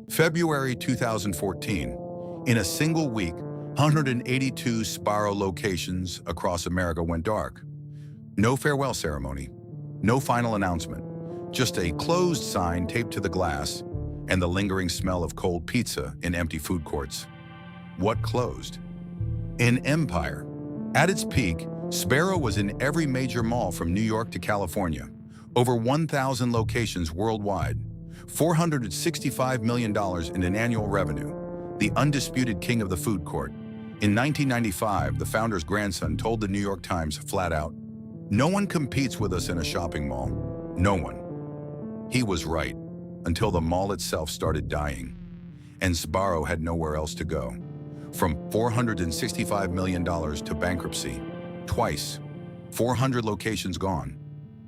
February 2014. In a single week, 182 Sbarro locations across America went dark. No farewell ceremony, no final announcement, just a closed sign taped to the glass and the lingering smell of cold pizza in empty food courts. What closed? In Empire. At its peak, Sbarro was in every major mall from New York to California. Over 1,000 locations worldwide. $465 million in an annual revenue. The undisputed king of the food court. In 1995, the founder's grandson told the New York Times flat out, "No one competes with us in a shopping mall. No one." He was right, until the mall itself started dying. And Sbarro had nowhere else to go. From $465 million to bankruptcy. Twice. 400 locations gone.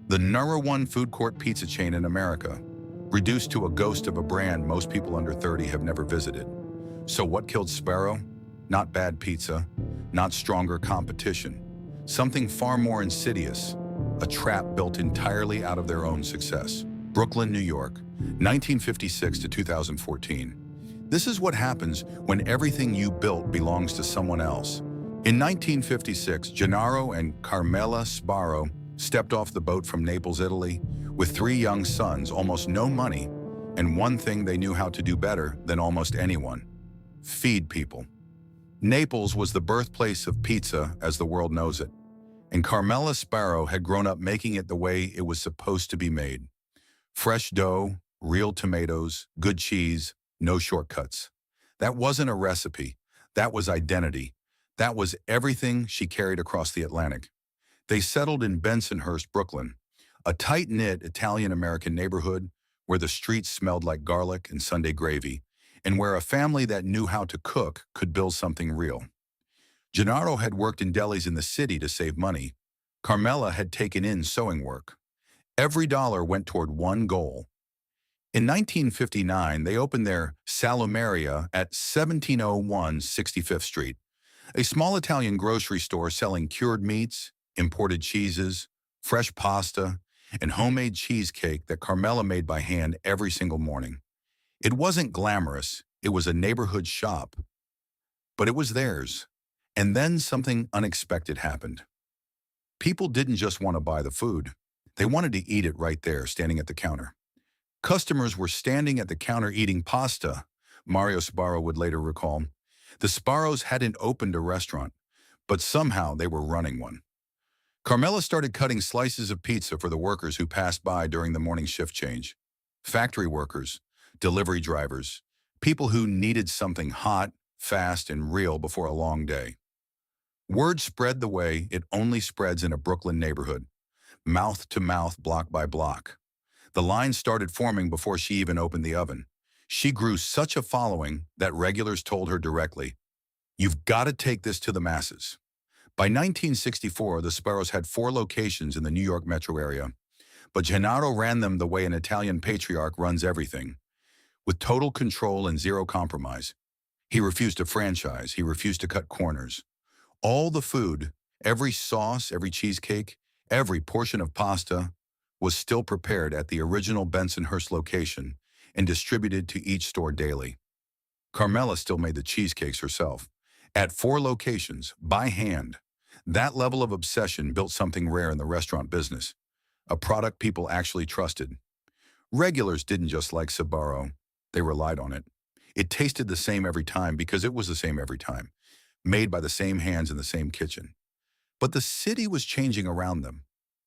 The #1 food court pizza chain in America, reduced to a ghost of a brand most people under 30 have never visited. So what killed Sbarro? Not bad pizza, not stronger competition. Something far more insidious, a trap built entirely out of their own success. Brooklyn, New York, 1956 to 2014. This is what happens when everything you built belongs to someone else. In 1956, Gennaro and Carmela Sbarro stepped off the boat from Naples, Italy, with 3 young sons, almost no money, and one thing they knew how to do better than almost anyone: feed people. Naples was the birthplace of pizza as the world knows it, and Carmela Sbarro had grown up making it the way it was supposed to be made. Fresh dough, real tomatoes, good cheese, no shortcuts. That wasn't a recipe. That was identity. That was everything she carried across the Atlantic. They settled in Bensonhurst, Brooklyn, a tight-knit Italian-American neighborhood where the streets smelled like garlic and Sunday gravy, and where a family that knew how to cook could build something real. Gennaro had worked in delis in the city to save money. Carmela had taken in sewing work. Every dollar went toward one goal. In 1959, they opened their Salumeria at 1701 65th Street, a small Italian grocery store selling cured meats, imported cheeses, fresh pasta, and homemade cheesecake that Carmela made by hand every single morning. It wasn't glamorous, it was a neighborhood shop, but it was theirs. And then something unexpected happened. People didn't just want to buy the food, they wanted to eat it right there, standing at the counter. Customers were standing at the counter eating pasta, Mario Sbarro would later recall. The Sbarros hadn't opened a restaurant, but somehow they were running one. Carmela started cutting slices of pizza for the workers who passed by during the morning shift change. Factory workers, delivery drivers, people who needed something hot, fast, and real before a long day. Word spread the way it only spreads in a Brooklyn neighborhood, mouth to mouth, block by block. The line started forming before she even opened the oven. She grew such a following that regulars told her directly, "You've got to take this to the masses." By 1964, the Sbarros had 4 locations in the New York metro area, but Gennaro ran them the way an Italian patriarch runs everything, with total control and zero compromise. He refused to franchise, he refused to cut corners. All the food, every sauce, every cheesecake, every portion of pasta, was still prepared at the original Bensonhurst location and distributed to each store daily. Carmela still made the cheesecakes herself, at 4 locations, by hand. That level of obsession built something rare in the restaurant business, a product people actually trusted. Regulars didn't just like Sbarro, they relied on it. It tasted the same every time because it was the same every time, made by the same hands in the same kitchen. But the city was changing around them,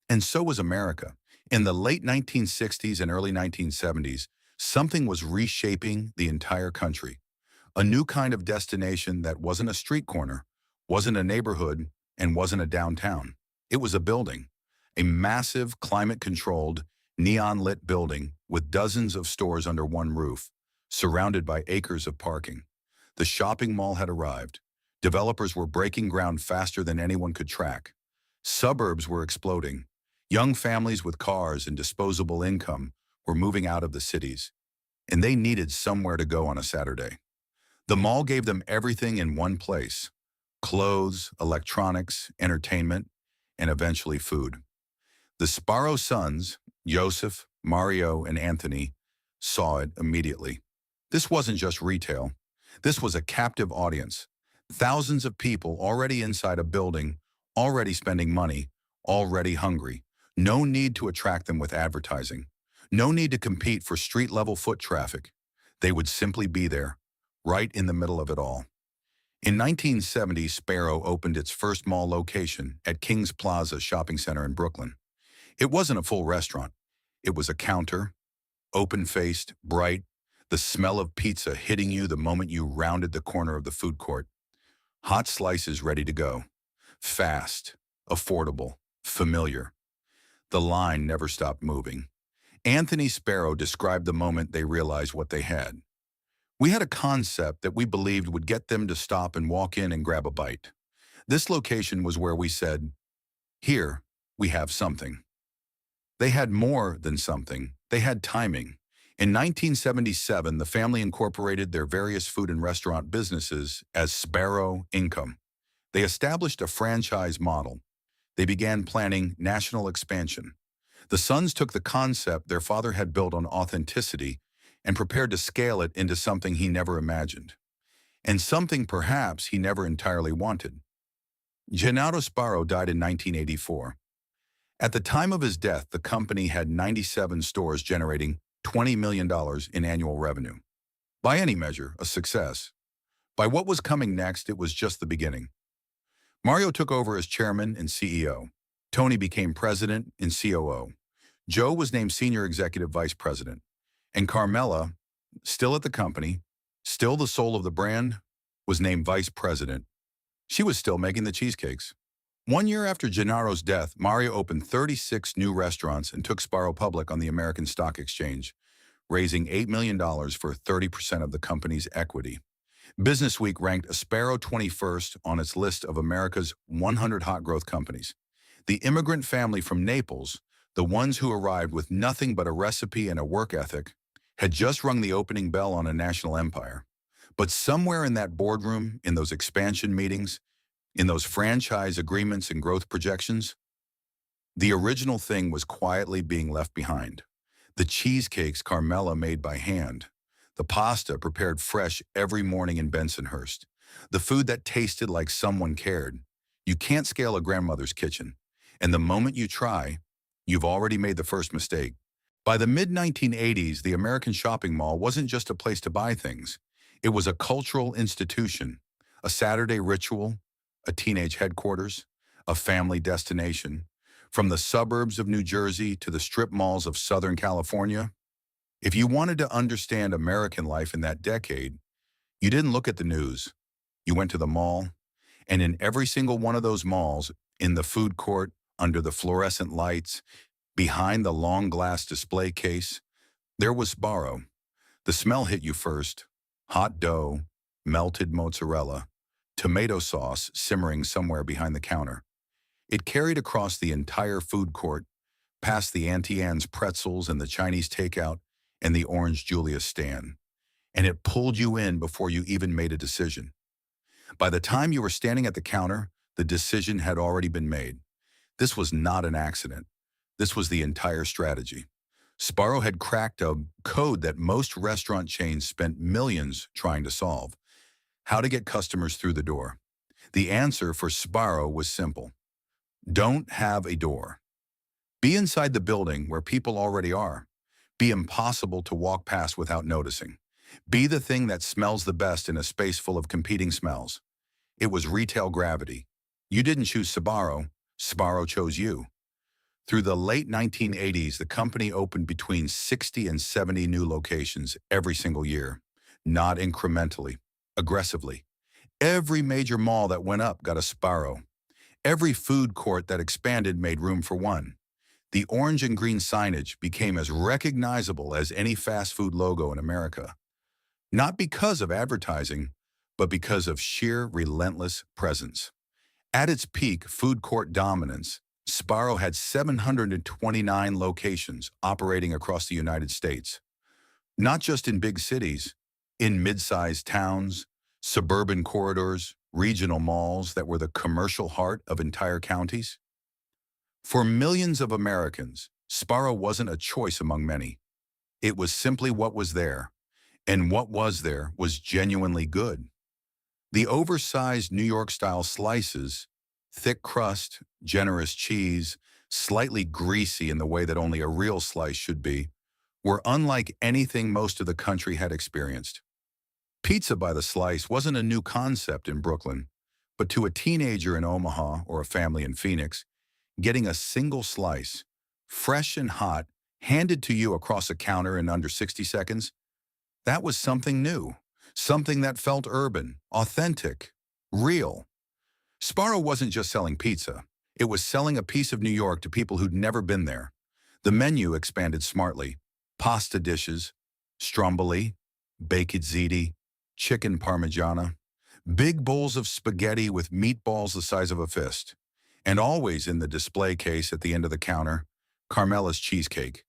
and so was America. In the late 1960s and early 1970s, something was reshaping the entire country. A new kind of destination that wasn't a street corner, wasn't a neighborhood, and wasn't a downtown. It was a building, a massive, climate-controlled, neon-lit building with dozens of stores under one roof, surrounded by acres of parking. The shopping mall had arrived. Developers were breaking ground faster than anyone could track. Suburbs were exploding. Young families with cars and disposable income were moving out of the cities, and they needed somewhere to go on a Saturday. The mall gave them everything in one place: clothes, electronics, entertainment, and eventually food. The Sbarro sons, Joseph, Mario and Anthony saw it immediately. This wasn't just retail. This was a captive audience. Thousands of people already inside a building, already spending money, already hungry. No need to attract them with advertising. No need to compete for street-level foot traffic. They would simply be there, right in the middle of it all. In 1970, Sbarro opened its first mall location at Kings Plaza Shopping Center in Brooklyn. It wasn't a full restaurant. It was a counter, open-faced, bright, the smell of pizza hitting you the moment you rounded the corner of the food court. Hot slices ready to go. Fast, affordable, familiar. The line never stopped moving. Anthony Sbarro described the moment they realized what they had. We had a concept that we believed would get them to stop and walk in and grab a bite. This location was where we said, here, we have something. They had more than something. They had timing. In 1977, the family incorporated their various food and restaurant businesses as Sbarro Income. They established a franchise model. They began planning national expansion. The sons took the concept their father had built on authenticity and prepared to scale it into something he never imagined, and something perhaps he never entirely wanted. Gennaro Sbarro died in 1984. At the time of his death, the company had 97 stores generating $20 million in annual revenue. By any measure, a success. By what was coming next, it was just the beginning. Mario took over as chairman and CEO. Tony became president and COO. Joe was named senior executive vice president. And Carmela, still at the company, still the soul of the brand, was named vice president. She was still making the cheesecakes. 1 year after Gennaro's death, Mario opened 36 new restaurants and took Sbarro public on the American Stock Exchange, raising $8 million for 30% of the company's equity. Businessweek ranked Sbarro 21st on its list of America's 100 hot growth companies. The immigrant family from Naples, the ones who arrived with nothing but a recipe and a work ethic, had just rung the opening bell on a national empire. But somewhere in that boardroom, in those expansion meetings, in those franchise agreements and growth projections, the original thing was quietly being left behind. The cheesecakes Carmela made by hand, the pasta prepared fresh every morning in Bensonhurst, the food that tasted like someone cared. You can't scale a grandmother's kitchen, and the moment you try, you've already made the first mistake. By the mid-1980s, the American shopping mall wasn't just a place to buy things. It was a cultural institution, a Saturday ritual, a teenage headquarters, a family destination. From the suburbs of New Jersey to the strip malls of Southern California, if you wanted to understand American life in that decade, you didn't look at the news. You went to the mall, and in every single one of those malls, in the food court, under the fluorescent lights, behind the long glass display case, there was Sbarro. The smell hit you first. Hot dough, melted mozzarella, tomato sauce simmering somewhere behind the counter. It carried across the entire food court, past the Auntie Anne's pretzels and the Chinese takeout and the Orange Julius stand. And it pulled you in before you even made a decision. By the time you were standing at the counter, the decision had already been made. This was not an accident. This was the entire strategy. Sbarro had cracked a code that most restaurant chains spent millions trying to solve. How to get customers through the door. The answer for Sbarro was simple. Don't have a door. Be inside the building where people already are. Be impossible to walk past without noticing. Be the thing that smells the best in a space full of competing smells. It was retail gravity. You didn't choose Sbarro. Sbarro chose you. Through the late 1980s, the company opened between 60 and 70 new locations every single year, not incrementally, aggressively. Every major mall that went up got a Sbarro. Every food court that expanded made room for one. The orange and green signage became as recognizable as any fast food logo in America. Not because of advertising, but because of sheer relentless presence. At its peak food court dominance, Sbarro had 729 locations operating across the United States. Not just in big cities, in mid-sized towns, suburban corridors, regional malls that were the commercial heart of entire counties. For millions of Americans, Sbarro wasn't a choice among many. It was simply what was there, and what was there was genuinely good. The oversized New York-style slices, thick crust, generous cheese, slightly greasy in the way that only a real slice should be, were unlike anything most of the country had experienced. Pizza by the slice wasn't a new concept in Brooklyn, but to a teenager in Omaha or a family in Phoenix, getting a single slice, fresh and hot, handed to you across a counter in under 60 seconds, that was something new, something that felt urban, authentic, real. Sbarro wasn't just selling pizza. It was selling a piece of New York to people who'd never been there. The menu expanded smartly. Pasta dishes, stromboli, baked ziti, chicken parmigiana, big bowls of spaghetti with meatballs the size of a fist. And always in the display case at the end of the counter, Carmela's cheesecake,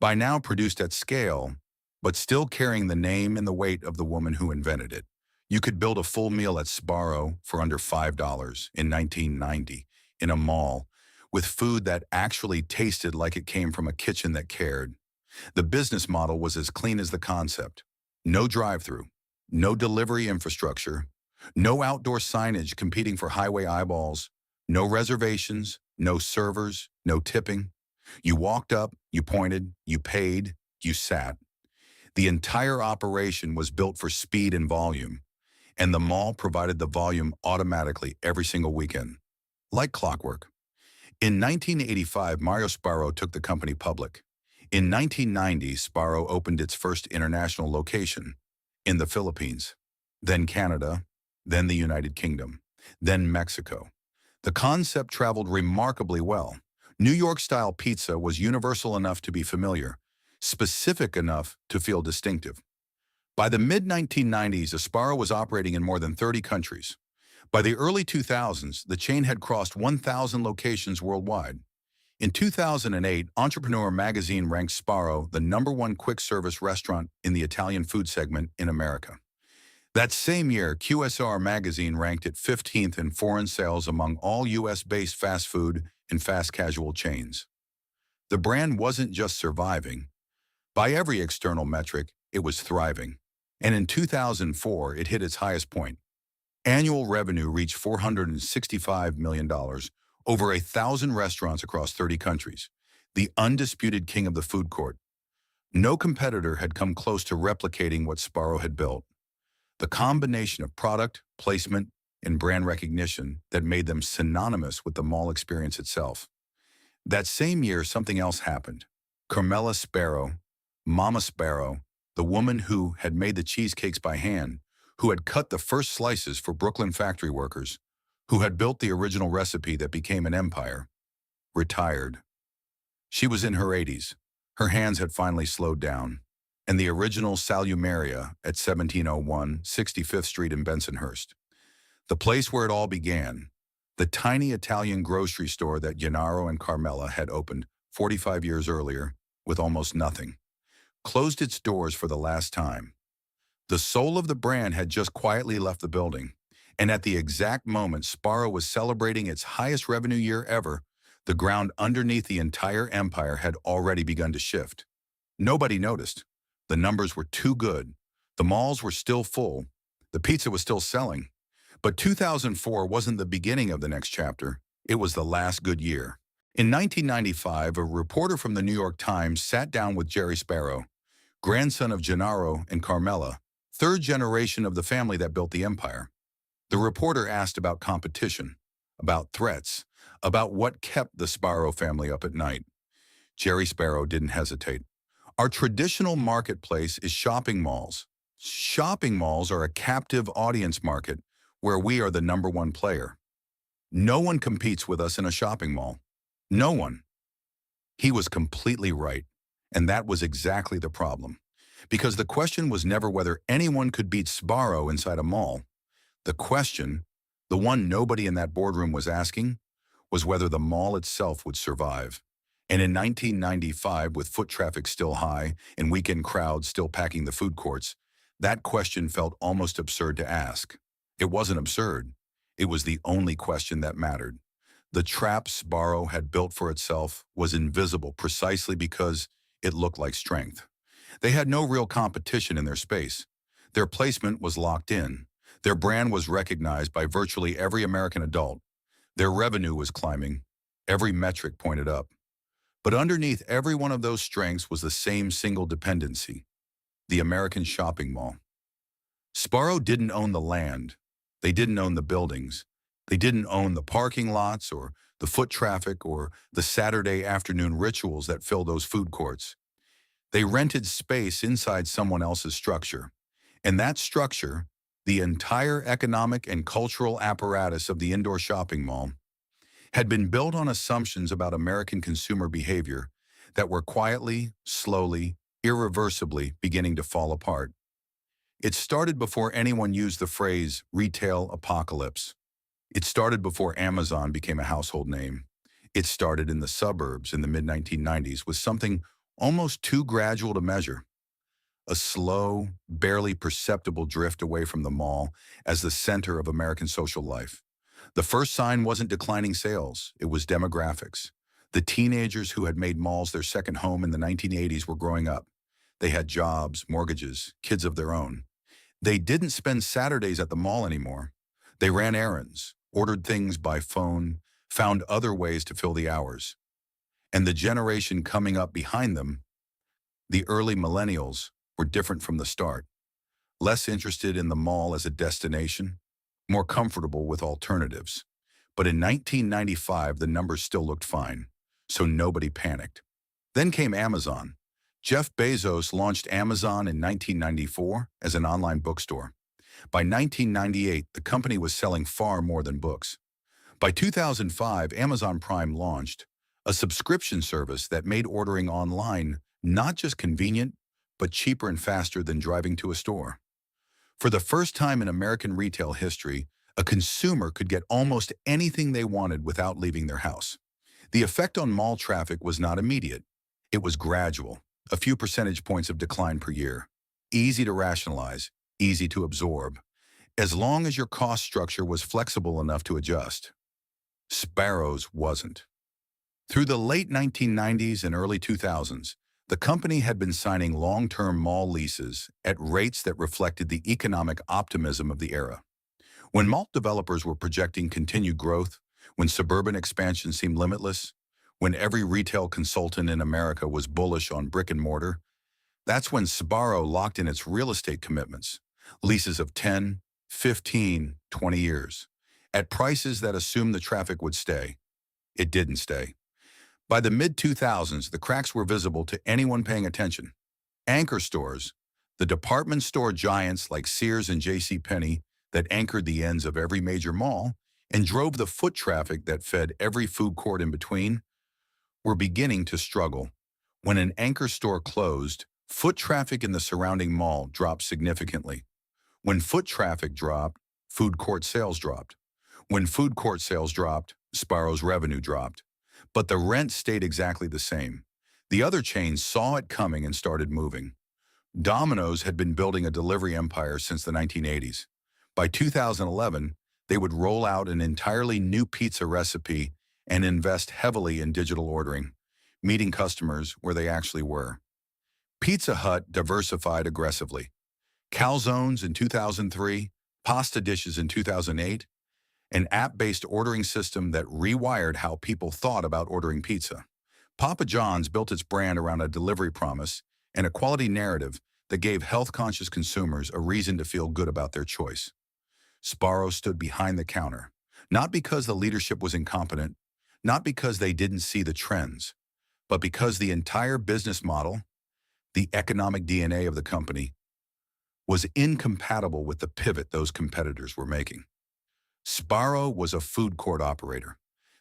by now produced at scale, but still carrying the name and the weight of the woman who invented it. You could build a full meal at Sbarro for under $5 in 1990 in a mall with food that actually tasted like it came from a kitchen that cared. The business model was as clean as the concept. No drive-through, no delivery infrastructure, no outdoor signage competing for highway eyeballs, no reservations, no servers, no tipping. You walked up, you pointed, you paid, you sat. The entire operation was built for speed and volume, and the mall provided the volume automatically every single weekend, like clockwork. In 1985, Mario Sbarro took the company public. In 1990, Sbarro opened its first international location in the Philippines, then Canada, then the United Kingdom, then Mexico. The concept traveled remarkably well. New York-style pizza was universal enough to be familiar, specific enough to feel distinctive. By the mid-1990s, Sbarro was operating in more than 30 countries. By the early 2000s, the chain had crossed 1,000 locations worldwide. In 2008, Entrepreneur magazine ranked Sbarro the #1 quick-service restaurant in the Italian food segment in America. That same year, QSR magazine ranked it 15th in foreign sales among all U.S.-based fast food and fast casual chains. The brand wasn't just surviving. By every external metric, it was thriving. And in 2004, it hit its highest point. Annual revenue reached $465 million, over 1,000 restaurants across 30 countries, the undisputed king of the food court. No competitor had come close to replicating what Sbarro had built. The combination of product, placement, and brand recognition that made them synonymous with the mall experience itself. That same year, something else happened. Carmela Sbarro, Mama Sbarro, the woman who had made the cheesecakes by hand, who had cut the first slices for Brooklyn factory workers, who had built the original recipe that became an empire, retired. She was in her 80s. Her hands had finally slowed down, and the original Salumeria at 1701 65th Street in Bensonhurst, the place where it all began, the tiny Italian grocery store that Gennaro and Carmela had opened 45 years earlier with almost nothing, closed its doors for the last time. The soul of the brand had just quietly left the building, and at the exact moment Sbarro was celebrating its highest revenue year ever, the ground underneath the entire empire had already begun to shift. Nobody noticed. The numbers were too good. The malls were still full. The pizza was still selling. But 2004 wasn't the beginning of the next chapter. It was the last good year. In 1995, a reporter from the New York Times sat down with Jerry Sbarro, grandson of Gennaro and Carmela, third generation of the family that built the empire. The reporter asked about competition, about threats, about what kept the Sbarro family up at night. Jerry Sbarro didn't hesitate. Our traditional marketplace is shopping malls. Shopping malls are a captive audience market where we are the #1 player. No one competes with us in a shopping mall. No one. He was completely right, and that was exactly the problem. Because the question was never whether anyone could beat Sbarro inside a mall. The question, the one nobody in that boardroom was asking, was whether the mall itself would survive. And in 1995, with foot traffic still high and weekend crowds still packing the food courts, that question felt almost absurd to ask. It wasn't absurd. It was the only question that mattered. The trap Sbarro had built for itself was invisible precisely because it looked like strength. They had no real competition in their space. Their placement was locked in. Their brand was recognized by virtually every American adult. Their revenue was climbing. Every metric pointed up. But underneath every one of those strengths was the same single dependency: the American shopping mall. Sbarro didn't own the land. They didn't own the buildings. They didn't own the parking lots or the foot traffic or the Saturday afternoon rituals that fill those food courts. They rented space inside someone else's structure. And that structure, the entire economic and cultural apparatus of the indoor shopping mall, had been built on assumptions about American consumer behavior that were quietly, slowly, irreversibly beginning to fall apart. It started before anyone used the phrase retail apocalypse. It started before Amazon became a household name. It started in the suburbs in the mid-1990s with something almost too gradual to measure: a slow, barely perceptible drift away from the mall as the center of American social life. The first sign wasn't declining sales, it was demographics. The teenagers who had made malls their second home in the 1980s were growing up. They had jobs, mortgages, kids of their own. They didn't spend Saturdays at the mall anymore. They ran errands, ordered things by phone, found other ways to fill the hours. And the generation coming up behind them, the early millennials, were different from the start. Less interested in the mall as a destination, more comfortable with alternatives. But in 1995, the numbers still looked fine, so nobody panicked. Then came Amazon. Jeff Bezos launched Amazon in 1994 as an online bookstore. By 1998, the company was selling far more than books. By 2005, Amazon Prime launched, a subscription service that made ordering online not just convenient, but cheaper and faster than driving to a store. For the first time in American retail history, a consumer could get almost anything they wanted without leaving their house. The effect on mall traffic was not immediate. It was gradual, a few percentage points of decline per year. Easy to rationalize, easy to absorb, as long as your cost structure was flexible enough to adjust. Sbarro's wasn't. Through the late 1990s and early 2000s, the company had been signing long-term mall leases at rates that reflected the economic optimism of the era. When mall developers were projecting continued growth, when suburban expansion seemed limitless, when every retail consultant in America was bullish on brick and mortar, that's when Sbarro locked in its real estate commitments, leases of 10, 15, 20 years, at prices that assumed the traffic would stay. It didn't stay. By the mid-2000s, the cracks were visible to anyone paying attention. Anchor stores, the department store giants like Sears and JCPenney that anchored the ends of every major mall and drove the foot traffic that fed every food court in between, were beginning to struggle. When an anchor store closed, foot traffic in the surrounding mall dropped significantly. When foot traffic dropped, food court sales dropped. When food court sales dropped, Sbarro's revenue dropped. But the rent stayed exactly the same. The other chains saw it coming and started moving. Domino's had been building a delivery empire since the 1980s. By 2011, they would roll out an entirely new pizza recipe and invest heavily in digital ordering, meeting customers where they actually were. Pizza Hut diversified aggressively. Calzones in 2003, pasta dishes in 2008, an app-based ordering system that rewired how people thought about ordering pizza. Papa John's built its brand around a delivery promise and a quality narrative that gave health-conscious consumers a reason to feel good about their choice. Sbarro stood behind the counter, not because the leadership was incompetent, not because they didn't see the trends, but because the entire business model, the economic DNA of the company, was incompatible with the pivot those competitors were making. Sbarro was a food court operator.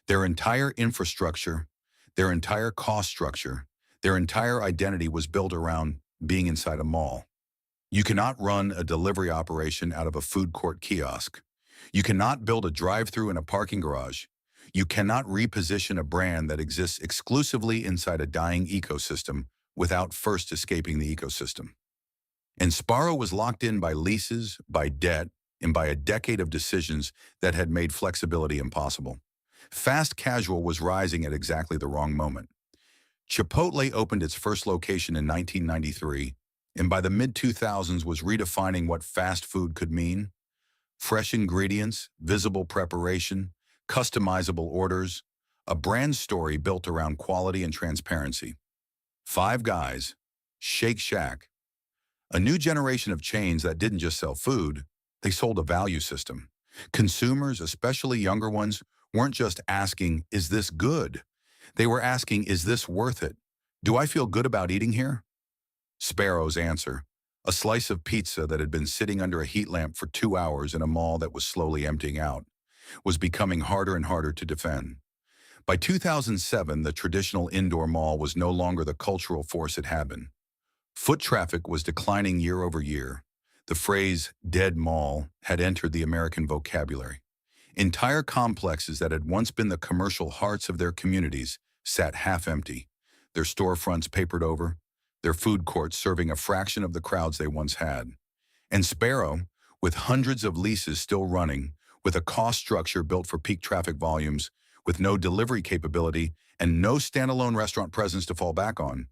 Their entire infrastructure, their entire cost structure, their entire identity was built around being inside a mall. You cannot run a delivery operation out of a food court kiosk. You cannot build a drive-through in a parking garage. You cannot reposition a brand that exists exclusively inside a dying ecosystem without first escaping the ecosystem. And Sbarro was locked in by leases, by debt, and by a decade of decisions that had made flexibility impossible. Fast casual was rising at exactly the wrong moment. Chipotle opened its first location in 1993, and by the mid-2000s was redefining what fast food could mean. Fresh ingredients, visible preparation, customizable orders, a brand story built around quality and transparency. Five Guys, Shake Shack, a new generation of chains that didn't just sell food, they sold a value system. Consumers, especially younger ones, weren't just asking, is this good? They were asking, is this worth it? Do I feel good about eating here? Sbarro's answer, a slice of pizza that had been sitting under a heat lamp for 2 hours in a mall that was slowly emptying out, was becoming harder and harder to defend. By 2007, the traditional indoor mall was no longer the cultural force it had been. Foot traffic was declining year over year. The phrase dead mall had entered the American vocabulary. Entire complexes that had once been the commercial hearts of their communities sat half empty, their storefronts papered over, their food courts serving a fraction of the crowds they once had. And Sbarro, with hundreds of leases still running, with a cost structure built for peak traffic volumes, with no delivery capability and no standalone restaurant presence to fall back on,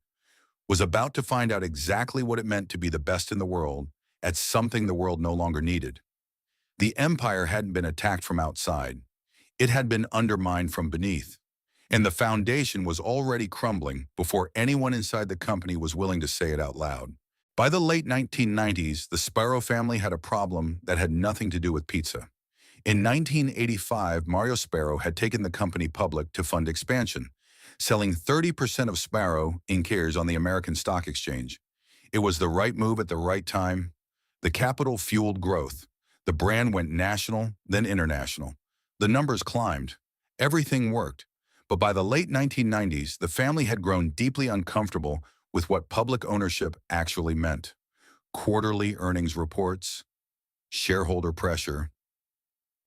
was about to find out exactly what it meant to be the best in the world at something the world no longer needed. The empire hadn't been attacked from outside. It had been undermined from beneath. And the foundation was already crumbling before anyone inside the company was willing to say it out loud. By the late 1990s, the Sbarro family had a problem that had nothing to do with pizza. In 1985, Mario Sbarro had taken the company public to fund expansion, selling 30% of Sbarro in shares on the American Stock Exchange. It was the right move at the right time. The capital fueled growth. The brand went national, then international. The numbers climbed. Everything worked. But by the late 1990s, the family had grown deeply uncomfortable with what public ownership actually meant. Quarterly earnings reports, shareholder pressure,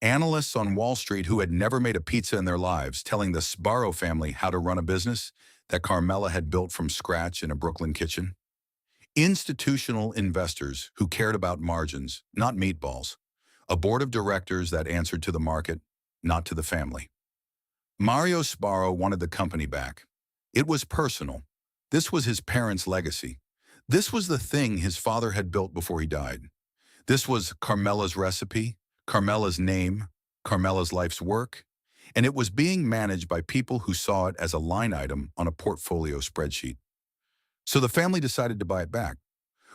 analysts on Wall Street who had never made a pizza in their lives telling the Sbarro family how to run a business that Carmela had built from scratch in a Brooklyn kitchen. Institutional investors who cared about margins, not meatballs. A board of directors that answered to the market, not to the family. Mario Sbarro wanted the company back. It was personal. This was his parents' legacy. This was the thing his father had built before he died. This was Carmela's recipe, Carmela's name, Carmela's life's work, and it was being managed by people who saw it as a line item on a portfolio spreadsheet. So the family decided to buy it back.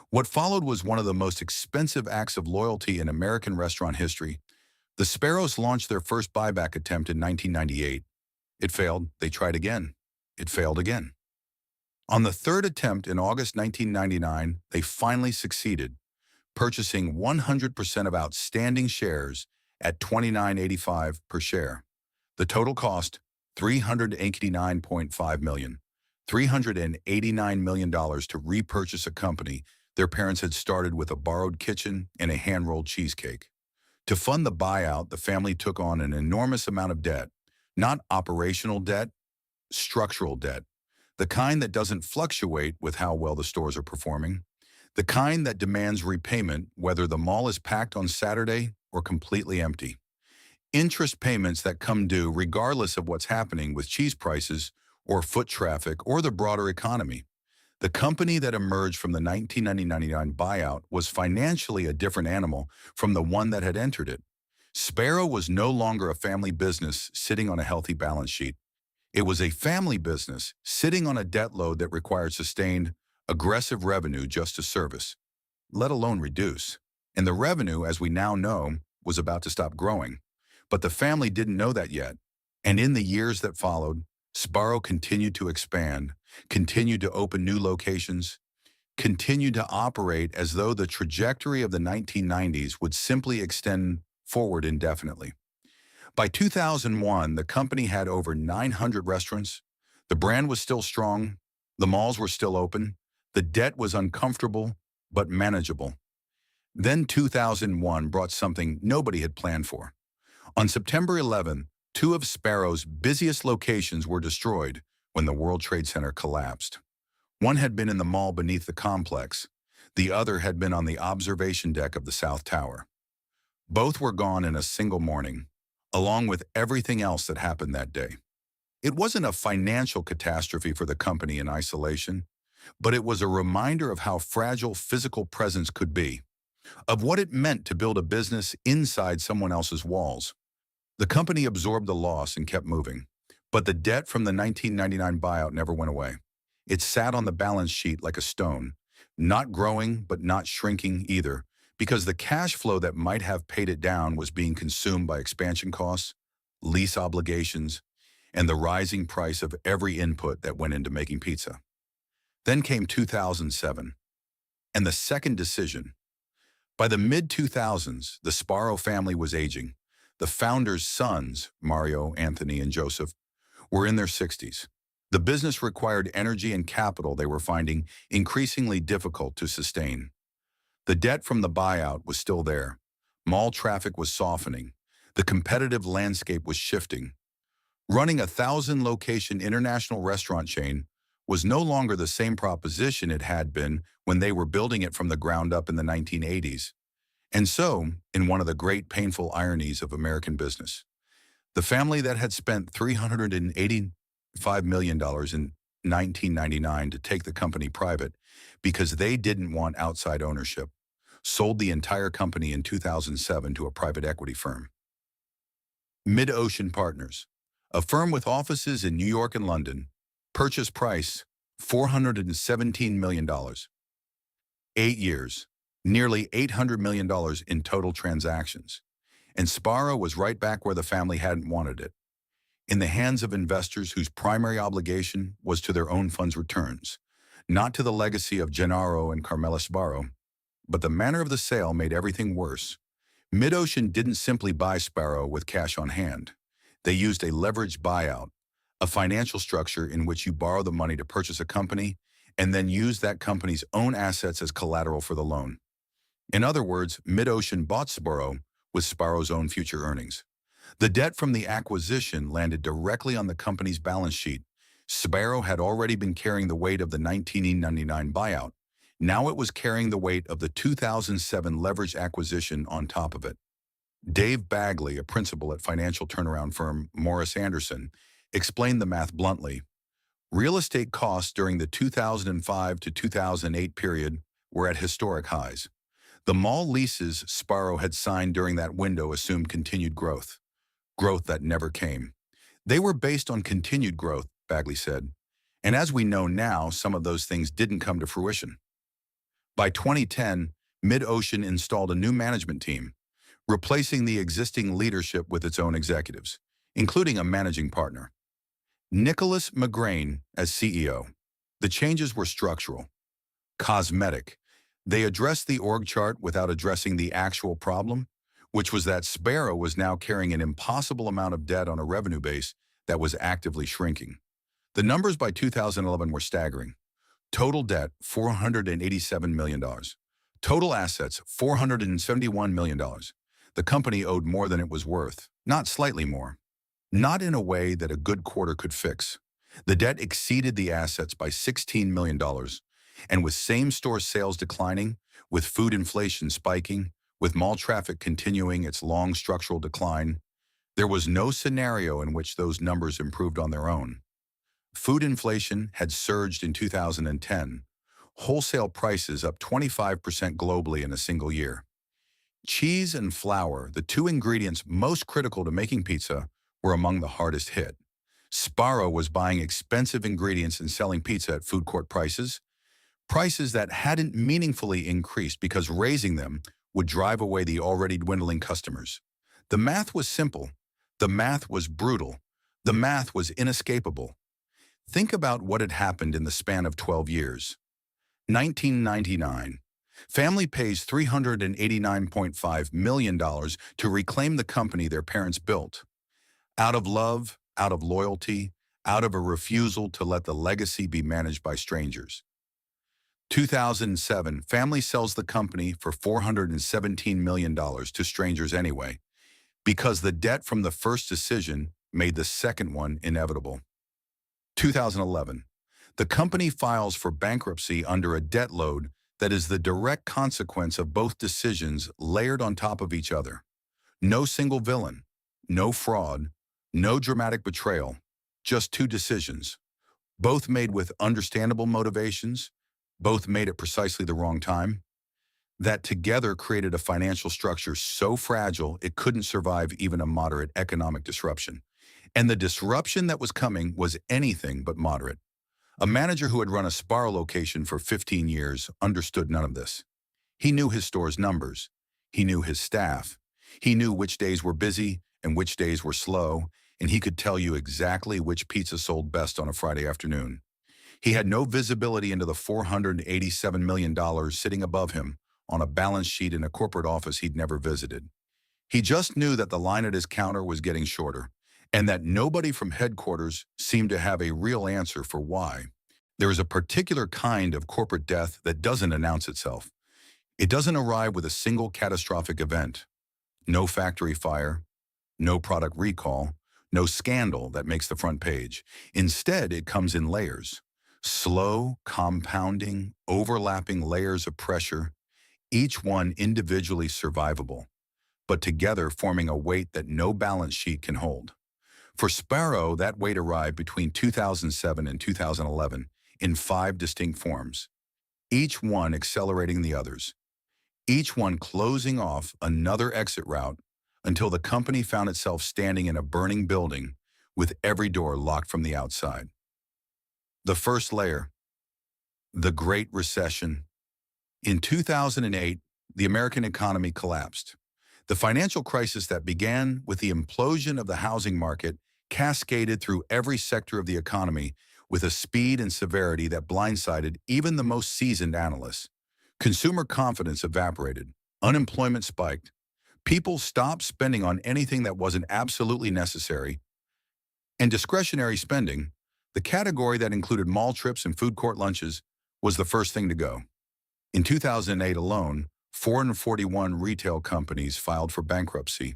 What followed was one of the most expensive acts of loyalty in American restaurant history. The Sbarros launched their first buyback attempt in 1998. It failed. They tried again. It failed again. On the third attempt in August 1999, they finally succeeded, purchasing 100% of outstanding shares at $29.85 per share. The total cost, $389.5 million. $389 million to repurchase a company their parents had started with a borrowed kitchen and a hand-rolled cheesecake. To fund the buyout, the family took on an enormous amount of debt, not operational debt, structural debt, the kind that doesn't fluctuate with how well the stores are performing, the kind that demands repayment whether the mall is packed on Saturday or completely empty. Interest payments that come due regardless of what's happening with cheese prices or foot traffic or the broader economy. The company that emerged from the 1999 buyout was financially a different animal from the one that had entered it. Sbarro was no longer a family business sitting on a healthy balance sheet. It was a family business sitting on a debt load that required sustained, aggressive revenue just to service, let alone reduce. And the revenue, as we now know, was about to stop growing. But the family didn't know that yet. And in the years that followed, Sbarro continued to expand, continued to open new locations, continued to operate as though the trajectory of the 1990s would simply extend forward indefinitely. By 2001, the company had over 900 restaurants. The brand was still strong. The malls were still open. The debt was uncomfortable, but manageable. Then 2001 brought something nobody had planned for. On September 11, two of Sbarro's busiest locations were destroyed when the World Trade Center collapsed. One had been in the mall beneath the complex. The other had been on the observation deck of the South Tower. Both were gone in a single morning. along with everything else that happened that day. It wasn't a financial catastrophe for the company in isolation, but it was a reminder of how fragile physical presence could be, of what it meant to build a business inside someone else's walls. The company absorbed the loss and kept moving, but the debt from the 1999 buyout never went away. It sat on the balance sheet like a stone, not growing but not shrinking either, because the cash flow that might have paid it down was being consumed by expansion costs, lease obligations, and the rising price of every input that went into making pizza. Then came 2007, and the second decision. By the mid-2000s, the Sbarro family was aging. The founders' sons, Mario, Anthony, and Joseph, were in their 60s. The business required energy and capital they were finding increasingly difficult to sustain. The debt from the buyout was still there. Mall traffic was softening. The competitive landscape was shifting. Running a 1,000-location international restaurant chain was no longer the same proposition it had been when they were building it from the ground up in the 1980s. And so, in one of the great painful ironies of American business, the family that had spent $385 million in 1999 to take the company private because they didn't want outside ownership, sold the entire company in 2007 to a private equity firm. Mid-Ocean Partners, a firm with offices in New York and London, purchase price $417 million. 8 years, nearly $800 million in total transactions. And Sbarro was right back where the family hadn't wanted it, in the hands of investors whose primary obligation was to their own funds' returns, not to the legacy of Gennaro and Carmela Sbarro. But the manner of the sale made everything worse. Mid-Ocean didn't simply buy Sbarro with cash on hand. They used a leveraged buyout, a financial structure in which you borrow the money to purchase a company and then use that company's own assets as collateral for the loan. In other words, Mid-Ocean bought Sbarro with Sbarro's own future earnings. The debt from the acquisition landed directly on the company's balance sheet. Sbarro had already been carrying the weight of the 1999 buyout. Now it was carrying the weight of the 2007 leveraged acquisition on top of it. Dave Bagley, a principal at financial turnaround firm Morris Anderson, explained the math bluntly. Real estate costs during the 2005 to 2008 period were at historic highs. The mall leases Sbarro had signed during that window assumed continued growth that never came. They were based on continued growth, Bagley said. And as we know now, some of those things didn't come to fruition. By 2010, Mid-Ocean installed a new management team, replacing the existing leadership with its own executives, including a managing partner. Nicholas McGrain as CEO. The changes were structural, cosmetic. They addressed the org chart without addressing the actual problem, which was that Sbarro was now carrying an impossible amount of debt on a revenue base that was actively shrinking. The numbers by 2011 were staggering. Total debt, $487 million. Total assets, $471 million. The company owed more than it was worth, not slightly more. Not in a way that a good quarter could fix. The debt exceeded the assets by $16 million, and with same-store sales declining, with food inflation spiking, with mall traffic continuing its long structural decline, there was no scenario in which those numbers improved on their own. Food inflation had surged in 2010, wholesale prices up 25% globally in a single year. Cheese and flour, the two ingredients most critical to making pizza, were among the hardest hit. Sbarro was buying expensive ingredients and selling pizza at food court prices that hadn't meaningfully increased because raising them would drive away the already dwindling customers. The math was simple. The math was brutal. The math was inescapable. Think about what had happened in the span of 12 years. 1999. Family pays $389.5 million to reclaim the company their parents built. Out of love, out of loyalty, out of a refusal to let the legacy be managed by strangers. 2007, family sells the company for $417 million to strangers anyway, because the debt from the first decision made the second one inevitable. 2011, the company files for bankruptcy under a debt load that is the direct consequence of both decisions layered on top of each other. No single villain, No fraud, no dramatic betrayal, just two decisions, both made with understandable motivations, both made at precisely the wrong time, that together created a financial structure so fragile it couldn't survive even a moderate economic disruption. And the disruption that was coming was anything but moderate. A manager who had run a Sbarro location for 15 years understood none of this. He knew his store's numbers. He knew his staff. He knew which days were busy and which days were slow, and he could tell you exactly which pizza sold best on a Friday afternoon. He had no visibility into the $487 million sitting above him on a balance sheet in a corporate office he'd never visited. He just knew that the line at his counter was getting shorter, and that nobody from headquarters seemed to have a real answer for why. There is a particular kind of corporate death that doesn't announce itself. It doesn't arrive with a single catastrophic event. No factory fire, no product recall, no scandal that makes the front page. Instead, it comes in layers. Slow, compounding, overlapping layers of pressure, each one individually survivable, but together forming a weight that no balance sheet can hold. For Sbarro, that weight arrived between 2007 and 2011 in 5 distinct forms, each one accelerating the others, each one closing off another exit route until the company found itself standing in a burning building with every door locked from the outside. The first layer, the Great Recession. In 2008, the American economy collapsed. The financial crisis that began with the implosion of the housing market cascaded through every sector of the economy with a speed and severity that blindsided even the most seasoned analysts. Consumer confidence evaporated, unemployment spiked, people stopped spending on anything that wasn't absolutely necessary, and discretionary spending, the category that included mall trips and food court lunches, was the first thing to go. In 2008 alone, 441 retail companies filed for bankruptcy,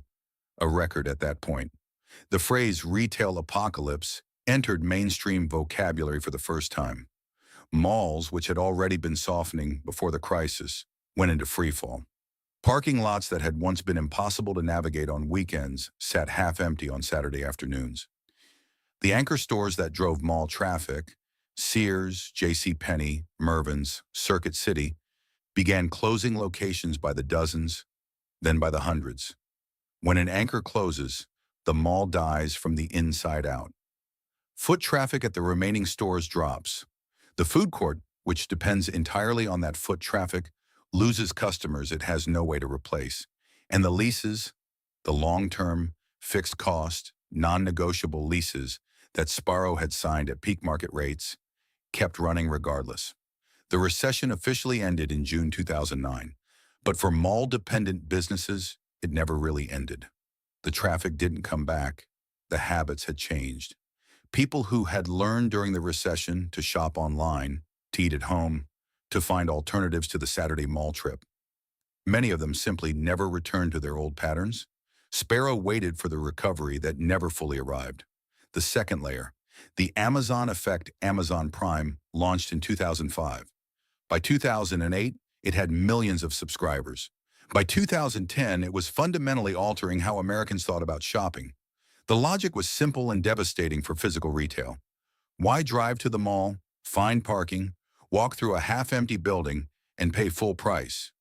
a record at that point. The phrase retail apocalypse entered mainstream vocabulary for the first time. Malls, which had already been softening before the crisis, went into freefall. Parking lots that had once been impossible to navigate on weekends sat half empty on Saturday afternoons. The anchor stores that drove mall traffic, Sears, JCPenney, Mervyn's, Circuit City, began closing locations by the dozens, then by the hundreds. When an anchor closes, the mall dies from the inside out. Foot traffic at the remaining stores drops. The food court, which depends entirely on that foot traffic, loses customers it has no way to replace. And the leases, the long-term, fixed-cost, non-negotiable leases that Sbarro had signed at peak market rates, kept running regardless. The recession officially ended in June 2009, but for mall-dependent businesses, it never really ended. The traffic didn't come back. The habits had changed. People who had learned during the recession to shop online, to eat at home, to find alternatives to the Saturday mall trip. Many of them simply never returned to their old patterns. Sbarro waited for the recovery that never fully arrived. The second layer, the Amazon effect Amazon Prime, launched in 2005. By 2008, it had millions of subscribers. By 2010, it was fundamentally altering how Americans thought about shopping. The logic was simple and devastating for physical retail. Why drive to the mall, find parking, walk through a half-empty building, and pay full price,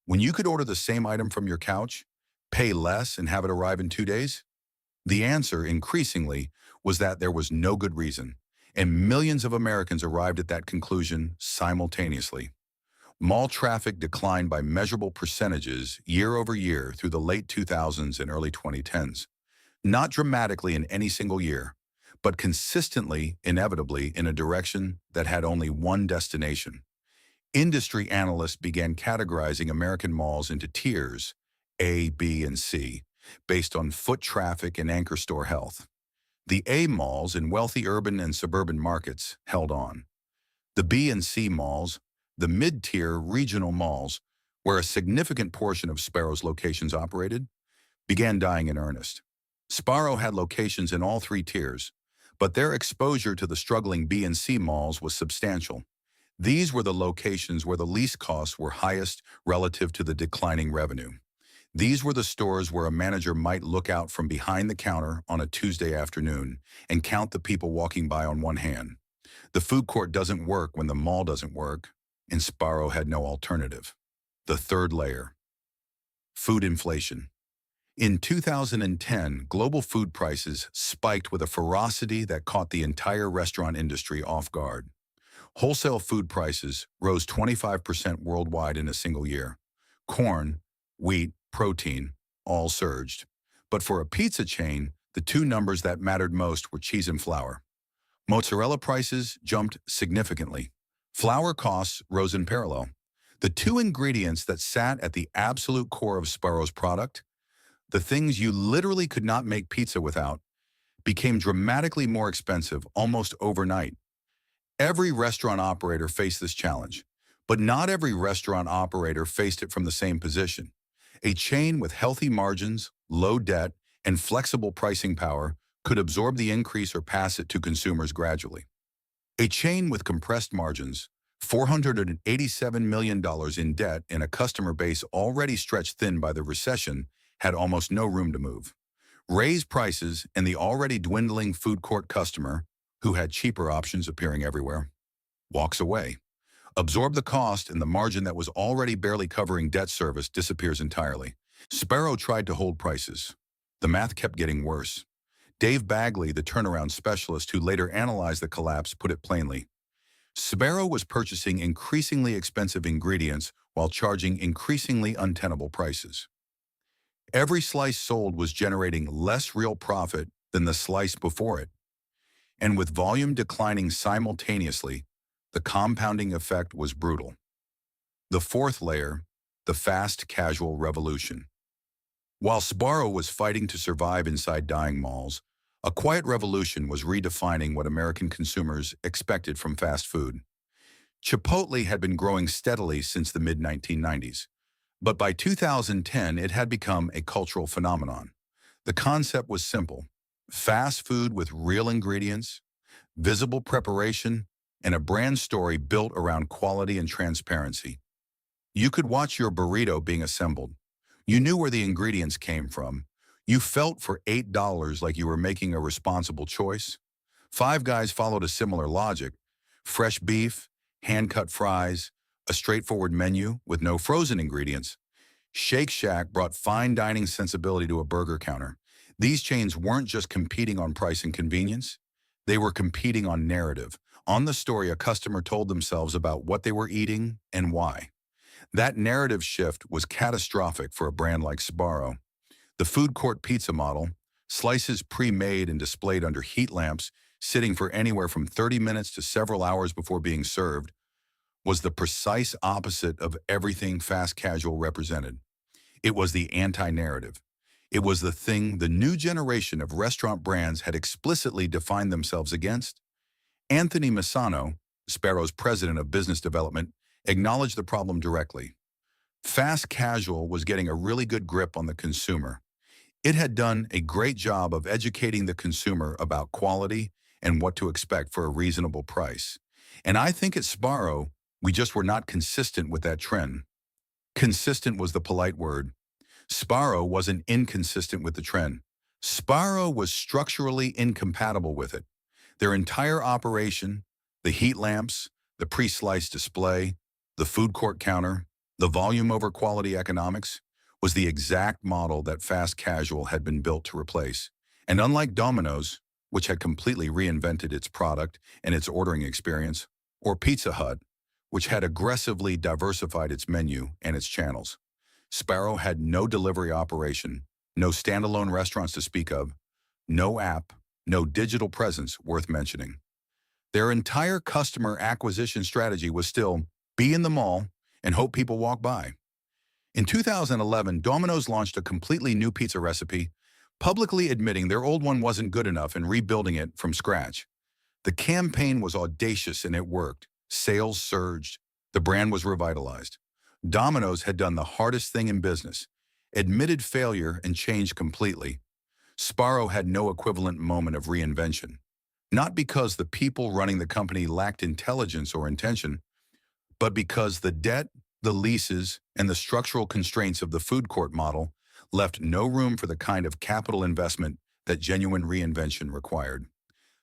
when you could order the same item from your couch, pay less, and have it arrive in 2 days? The answer, increasingly, was that there was no good reason, and millions of Americans arrived at that conclusion simultaneously. Mall traffic declined by measurable percentages year over year through the late 2000s and early 2010s. Not dramatically in any single year, but consistently, inevitably, in a direction that had only one destination. Industry analysts began categorizing American malls into tiers, A, B, and C, based on foot traffic and anchor store health. The A malls in wealthy urban and suburban markets held on. The B and C malls, the mid-tier regional malls, where a significant portion of Sbarro's locations operated, began dying in earnest. Sbarro had locations in all 3 tiers, but their exposure to the struggling B and C malls was substantial. These were the locations where the lease costs were highest relative to the declining revenue. These were the stores where a manager might look out from behind the counter on a Tuesday afternoon and count the people walking by on one hand. The food court doesn't work when the mall doesn't work, and Sbarro had no alternative. The third layer: food inflation. In 2010, global food prices spiked with a ferocity that caught the entire restaurant industry off guard. Wholesale food prices rose 25% worldwide in a single year. Corn, wheat, protein, all surged. But for a pizza chain, the two numbers that mattered most were cheese and flour. Mozzarella prices jumped significantly. Flour costs rose in parallel. The two ingredients that sat at the absolute core of Sbarro's product, the things you literally could not make pizza without, became dramatically more expensive almost overnight. Every restaurant operator faced this challenge, but not every restaurant operator faced it from the same position. A chain with healthy margins, low debt, and flexible pricing power could absorb the increase or pass it to consumers gradually. A chain with compressed margins, $487 million in debt, and a customer base already stretched thin by the recession had almost no room to move. Raise prices, and the already dwindling food court customer, who had cheaper options appearing everywhere, walks away. Absorb the cost, and the margin that was already barely covering debt service disappears entirely. Sbarro tried to hold prices. The math kept getting worse. Dave Bagley, the turnaround specialist who later analyzed the collapse, put it plainly: Sbarro was purchasing increasingly expensive ingredients while charging increasingly untenable prices. Every slice sold was generating less real profit than the slice before it. And with volume declining simultaneously, the compounding effect was brutal. The fourth layer: the fast casual revolution. While Sbarro was fighting to survive inside dying malls, a quiet revolution was redefining what American consumers expected from fast food. Chipotle had been growing steadily since the mid-1990s, but by 2010 it had become a cultural phenomenon. The concept was simple: fast food with real ingredients, visible preparation, and a brand story built around quality and transparency. You could watch your burrito being assembled. You knew where the ingredients came from. You felt for $8 like you were making a responsible choice. Five Guys followed a similar logic: fresh beef, hand-cut fries, a straightforward menu with no frozen ingredients. Shake Shack brought fine dining sensibility to a burger counter. These chains weren't just competing on price and convenience. They were competing on narrative, on the story a customer told themselves about what they were eating and why. That narrative shift was catastrophic for a brand like Sbarro. The food court pizza model, slices pre-made and displayed under heat lamps, sitting for anywhere from 30 minutes to several hours before being served, was the precise opposite of everything fast casual represented. It was the anti-narrative. It was the thing the new generation of restaurant brands had explicitly defined themselves against. Anthony Misano, Sbarro's president of business development, acknowledged the problem directly. Fast casual was getting a really good grip on the consumer. It had done a great job of educating the consumer about quality and what to expect for a reasonable price. And I think at Sbarro, we just were not consistent with that trend. Consistent was the polite word. Sbarro wasn't inconsistent with the trend. Sbarro was structurally incompatible with it. Their entire operation, the heat lamps, the pre-sliced display, the food court counter, the volume over quality economics, was the exact model that fast casual had been built to replace. And unlike Domino's, which had completely reinvented its product and its ordering experience, or Pizza Hut, which had aggressively diversified its menu and its channels, Sbarro had no delivery operation, no standalone restaurants to speak of, no app, no digital presence worth mentioning. Their entire customer acquisition strategy was still be in the mall and hope people walk by. In 2011, Domino's launched a completely new pizza recipe, publicly admitting their old one wasn't good enough and rebuilding it from scratch. The campaign was audacious and it worked. Sales surged. The brand was revitalized. Domino's had done the hardest thing in business, admitted failure and changed completely. Sbarro had no equivalent moment of reinvention. Not because the people running the company lacked intelligence or intention, but because the debt, the leases, and the structural constraints of the food court model left no room for the kind of capital investment that genuine reinvention required.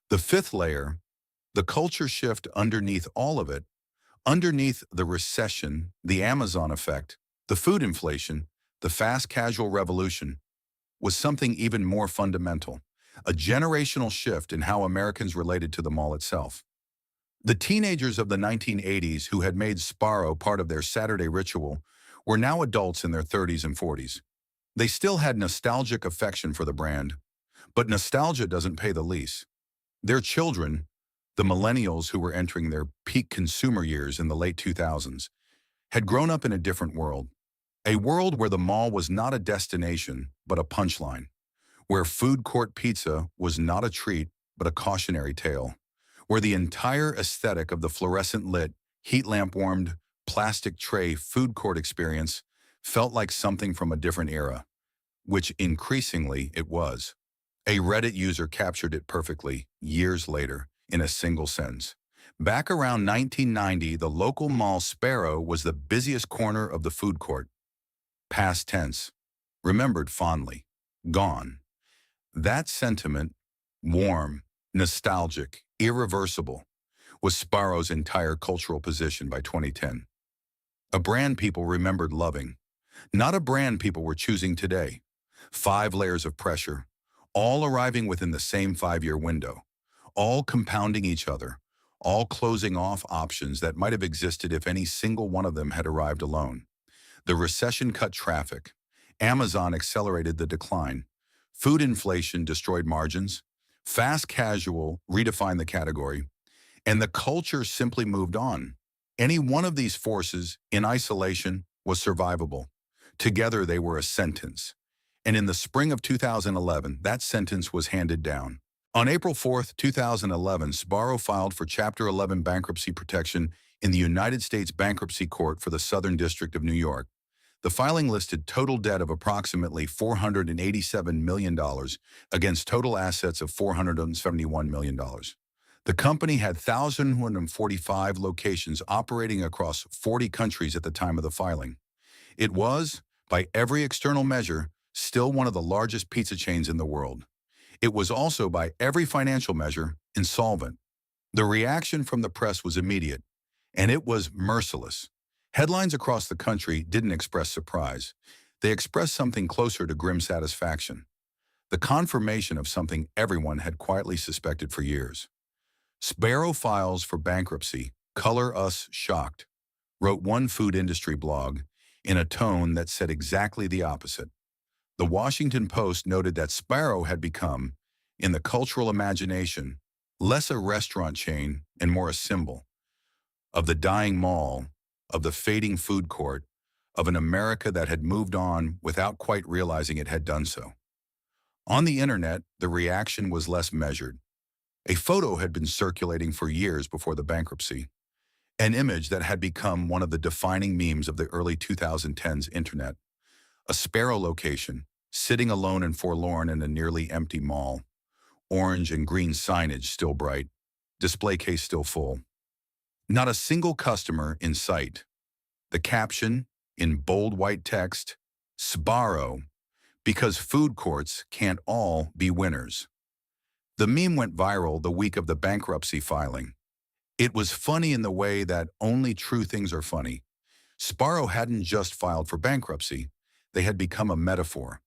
The fifth layer, the culture shift underneath all of it, underneath the recession, the Amazon effect, the food inflation, the fast casual revolution, was something even more fundamental, a generational shift in how Americans related to the mall itself. The teenagers of the 1980s who had made Sbarro part of their Saturday ritual were now adults in their 30s and 40s. They still had nostalgic affection for the brand, but nostalgia doesn't pay the lease. Their children, the millennials who were entering their peak consumer years in the late 2000s, had grown up in a different world. A world where the mall was not a destination, but a punchline. Where food court pizza was not a treat, but a cautionary tale. Where the entire aesthetic of the fluorescent lit, heat lamp warmed, plastic tray food court experience felt like something from a different era, which increasingly it was. A Reddit user captured it perfectly, years later, in a single sentence. Back around 1990, the local mall Sbarro was the busiest corner of the food court. Past tense. Remembered fondly. Gone. That sentiment, warm, nostalgic, irreversible, was Sbarro's entire cultural position by 2010. A brand people remembered loving. Not a brand people were choosing today. 5 layers of pressure, all arriving within the same 5-year window, all compounding each other, all closing off options that might have existed if any single one of them had arrived alone. The recession cut traffic. Amazon accelerated the decline. Food inflation destroyed margins. Fast casual redefined the category. And the culture simply moved on. Any one of these forces, in isolation, was survivable. Together they were a sentence. And in the spring of 2011, that sentence was handed down. On April 4, 2011, Sbarro filed for Chapter 11 bankruptcy protection in the United States Bankruptcy Court for the Southern District of New York. The filing listed total debt of approximately $487 million against total assets of $471 million. The company had 1,145 locations operating across 40 countries at the time of the filing. It was, by every external measure, still one of the largest pizza chains in the world. It was also, by every financial measure, insolvent. The reaction from the press was immediate, and it was merciless. Headlines across the country didn't express surprise. They expressed something closer to grim satisfaction, the confirmation of something everyone had quietly suspected for years. Sbarro files for bankruptcy, color us shocked, wrote one food industry blog in a tone that said exactly the opposite. The Washington Post noted that Sbarro had become, in the cultural imagination, less a restaurant chain and more a symbol of the dying mall, of the fading food court, of an America that had moved on without quite realizing it had done so. On the internet, the reaction was less measured. A photo had been circulating for years before the bankruptcy, an image that had become one of the defining memes of the early 2010s internet. A Sbarro location, sitting alone and forlorn in a nearly empty mall. Orange and green signage still bright, display case still full. Not a single customer in sight. The caption, in bold white text, Sbarro, because food courts can't all be winners. The meme went viral the week of the bankruptcy filing. It was funny in the way that only true things are funny. Sbarro hadn't just filed for bankruptcy. They had become a metaphor.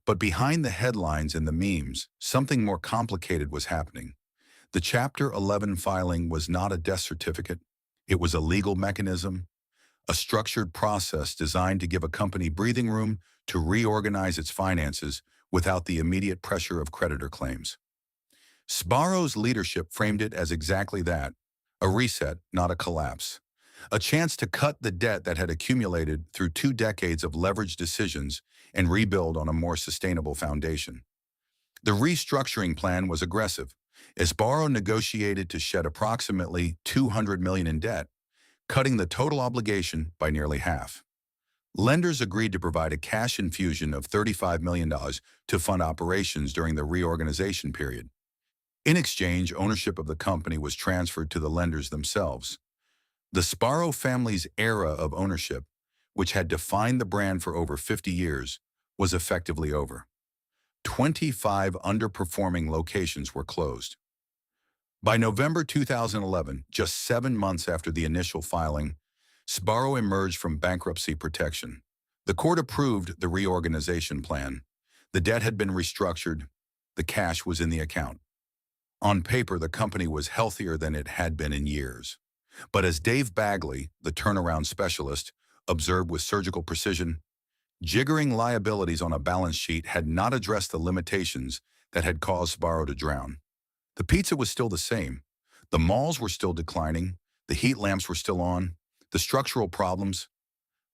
But behind the headlines and the memes, something more complicated was happening. The Chapter 11 filing was not a death certificate. It was a legal mechanism, a structured process designed to give a company breathing room to reorganize its finances without the immediate pressure of creditor claims. Sbarro's leadership framed it as exactly that, a reset, not a collapse. A chance to cut the debt that had accumulated through 2 decades of leveraged decisions and rebuild on a more sustainable foundation. The restructuring plan was aggressive. Sbarro negotiated to shed approximately $200 million in debt, cutting the total obligation by nearly half. Lenders agreed to provide a cash infusion of $35 million to fund operations during the reorganization period. In exchange, ownership of the company was transferred to the lenders themselves. The Sbarro family's era of ownership, which had defined the brand for over 50 years, was effectively over. 25 underperforming locations were closed. By November 2011, just 7 months after the initial filing, Sbarro emerged from bankruptcy protection. The court approved the reorganization plan. The debt had been restructured. The cash was in the account. On paper, the company was healthier than it had been in years. But as Dave Bagley, the turnaround specialist, observed with surgical precision, jiggering liabilities on a balance sheet had not addressed the limitations that had caused Sbarro to drown. The pizza was still the same. The malls were still declining. The heat lamps were still on. The structural problems,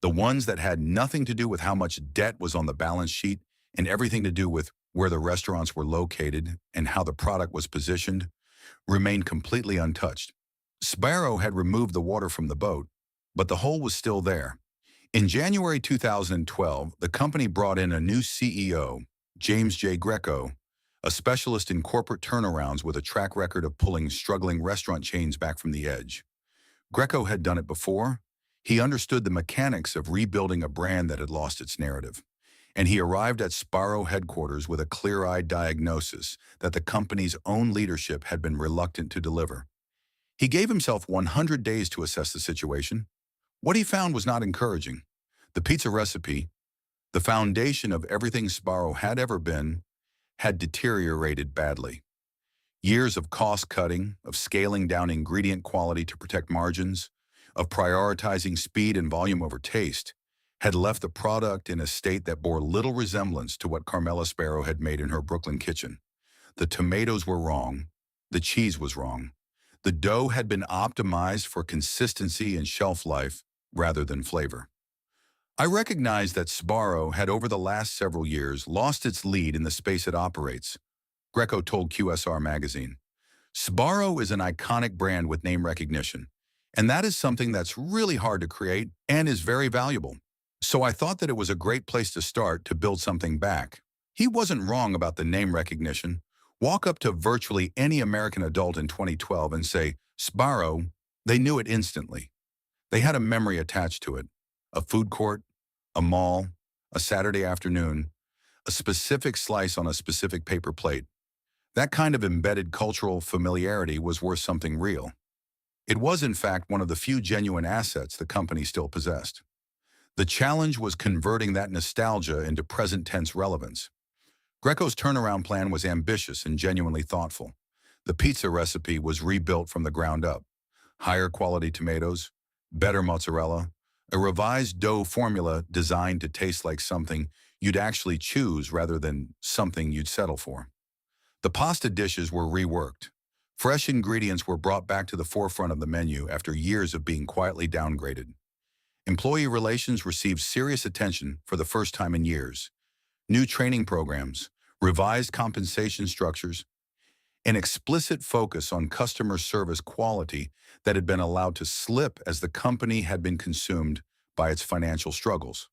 the ones that had nothing to do with how much debt was on the balance sheet and everything to do with where the restaurants were located and how the product was positioned, remained completely untouched. Sbarro had removed the water from the boat, but the hole was still there. In January 2012, the company brought in a new CEO, James J. Greco, a specialist in corporate turnarounds with a track record of pulling struggling restaurant chains back from the edge. Greco had done it before. He understood the mechanics of rebuilding a brand that had lost its narrative. And he arrived at Sbarro headquarters with a clear-eyed diagnosis that the company's own leadership had been reluctant to deliver. He gave himself 100 days to assess the situation. What he found was not encouraging. The pizza recipe, the foundation of everything Sbarro had ever been, had deteriorated badly. Years of cost-cutting, of scaling down ingredient quality to protect margins, of prioritizing speed and volume over taste, had left the product in a state that bore little resemblance to what Carmela Sbarro had made in her Brooklyn kitchen. The tomatoes were wrong. The cheese was wrong. The dough had been optimized for consistency and shelf life rather than flavor. I recognized that Sbarro had over the last several years lost its lead in the space it operates. Greco told QSR magazine, "Sbarro is an iconic brand with name recognition, and that is something that's really hard to create and is very valuable. So I thought that it was a great place to start to build something back." He wasn't wrong about the name recognition. Walk up to virtually any American adult in 2012 and say, "Sbarro," they knew it instantly. They had a memory attached to it. A food court, a mall, a Saturday afternoon, a specific slice on a specific paper plate. That kind of embedded cultural familiarity was worth something real. It was, in fact, one of the few genuine assets the company still possessed. The challenge was converting that nostalgia into present-tense relevance. Greco's turnaround plan was ambitious and genuinely thoughtful. The pizza recipe was rebuilt from the ground up. Higher quality tomatoes, better mozzarella, a revised dough formula designed to taste like something you'd actually choose rather than something you'd settle for. The pasta dishes were reworked. Fresh ingredients were brought back to the forefront of the menu after years of being quietly downgraded. Employee relations received serious attention for the first time in years. New training programs, revised compensation structures, an explicit focus on customer service quality that had been allowed to slip as the company had been consumed by its financial struggles.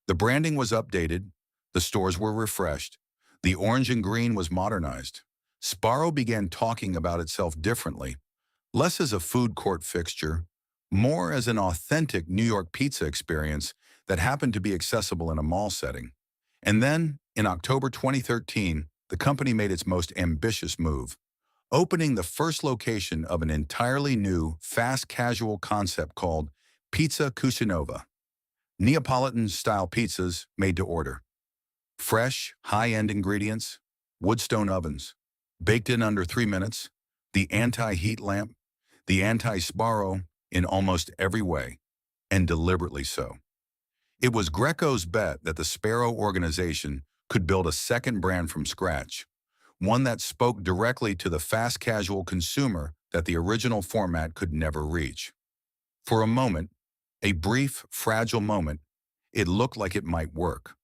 The branding was updated, the stores were refreshed, the orange and green was modernized. Sbarro began talking about itself differently, less as a food court fixture, more as an authentic New York pizza experience that happened to be accessible in a mall setting. And then, in October 2013, the company made its most ambitious move, opening the first location of an entirely new, fast casual concept called Pizza Cucinova. Neapolitan-style pizzas made to order. Fresh, high-end ingredients, woodstone ovens, baked in under 3 minutes, the anti-heat lamp, the anti-Sbarro in almost every way, and deliberately so. It was Greco's bet that the Sbarro organization could build a second brand from scratch, one that spoke directly to the fast casual consumer that the original format could never reach. For a moment, a brief, fragile moment, it looked like it might work.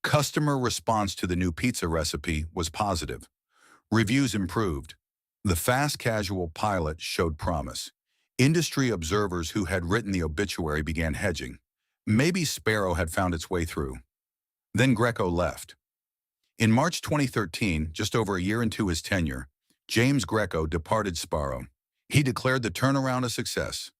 Customer response to the new pizza recipe was positive. Reviews improved. The fast casual pilot showed promise. Industry observers who had written the obituary began hedging. Maybe Sbarro had found its way through. Then Greco left. In March 2013, just over a year into his tenure, James Greco departed Sbarro. He declared the turnaround a success.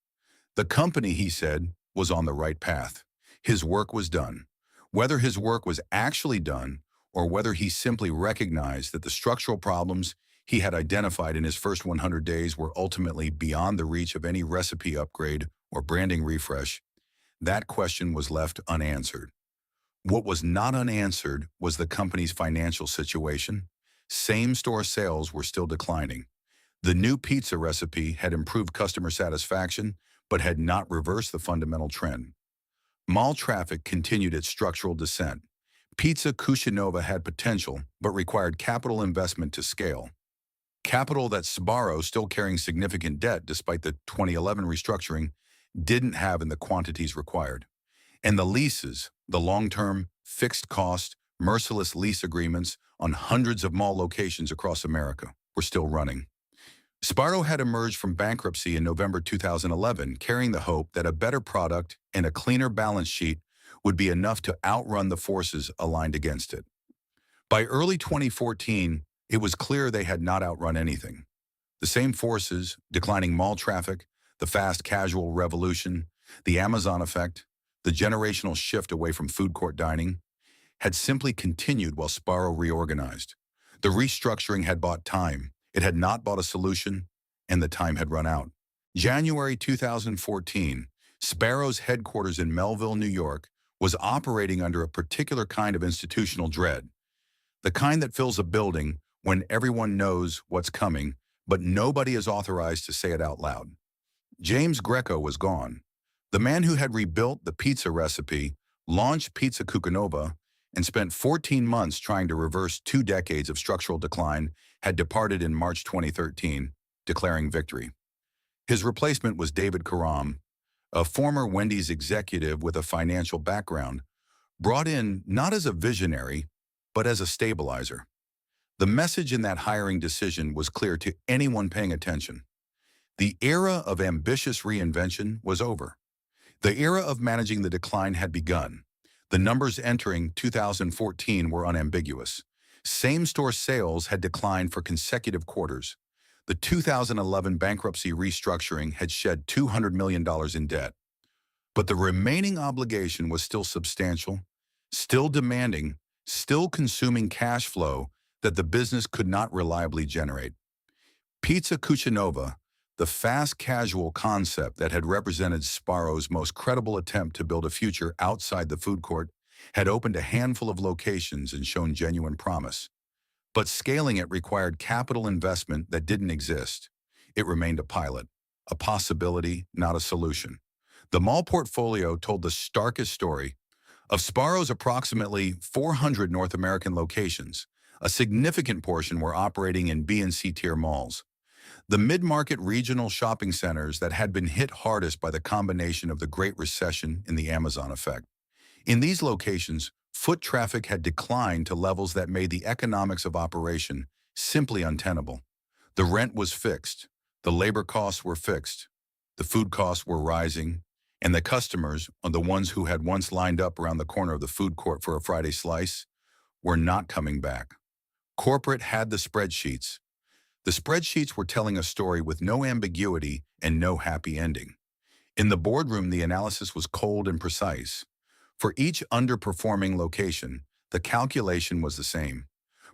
The company, he said, was on the right path. His work was done. Whether his work was actually done or whether he simply recognized that the structural problems he had identified in his first 100 days were ultimately beyond the reach of any recipe upgrade or branding refresh, that question was left unanswered. What was not unanswered was the company's financial situation. Same-store sales were still declining. The new pizza recipe had improved customer satisfaction, but had not reversed the fundamental trend. Mall traffic continued its structural descent. Pizza Cucinova had potential, but required capital investment to scale. Capital that Sbarro, still carrying significant debt despite the 2011 restructuring, didn't have in the quantities required. And the leases, the long-term, fixed-cost, merciless lease agreements on hundreds of mall locations across America, were still running. Sbarro had emerged from bankruptcy in November 2011, carrying the hope that a better product and a cleaner balance sheet would be enough to outrun the forces aligned against it. By early 2014, it was clear they had not outrun anything. The same forces, declining mall traffic, the fast casual revolution, the Amazon effect, the generational shift away from food court dining, had simply continued while Sbarro reorganized. The restructuring had bought time. It had not bought a solution, and the time had run out. January 2014, Sbarro's headquarters in Melville, New York, was operating under a particular kind of institutional dread, the kind that fills a building when everyone knows what's coming, but nobody is authorized to say it out loud. James Greco was gone. The man who had rebuilt the pizza recipe, launched Pizza Cucinova, and spent 14 months trying to reverse 2 decades of structural decline, had departed in March 2013, declaring victory. His replacement was David Karam, a former Wendy's executive with a financial background, brought in not as a visionary, but as a stabilizer. The message in that hiring decision was clear to anyone paying attention. The era of ambitious reinvention was over. The era of managing the decline had begun. The numbers entering 2014 were unambiguous. Same-store sales had declined for consecutive quarters. The 2011 bankruptcy restructuring had shed $200 million in debt. But the remaining obligation was still substantial, still demanding, still consuming cash flow that the business could not reliably generate. Pizza Cucinova, the fast casual concept that had represented Sbarro's most credible attempt to build a future outside the food court, had opened a handful of locations and shown genuine promise. But scaling it required capital investment that didn't exist. It remained a pilot, a possibility, not a solution. The mall portfolio told the starkest story. Of Sbarro's approximately 400 North American locations, a significant portion were operating in B and C tier malls. The mid-market regional shopping centers that had been hit hardest by the combination of the Great Recession and the Amazon effect. In these locations, foot traffic had declined to levels that made the economics of operation simply untenable. The rent was fixed, the labor costs were fixed, the food costs were rising, and the customers, the ones who had once lined up around the corner of the food court for a Friday slice, were not coming back. Corporate had the spreadsheets. The spreadsheets were telling a story with no ambiguity and no happy ending. In the boardroom, the analysis was cold and precise. For each underperforming location, the calculation was the same.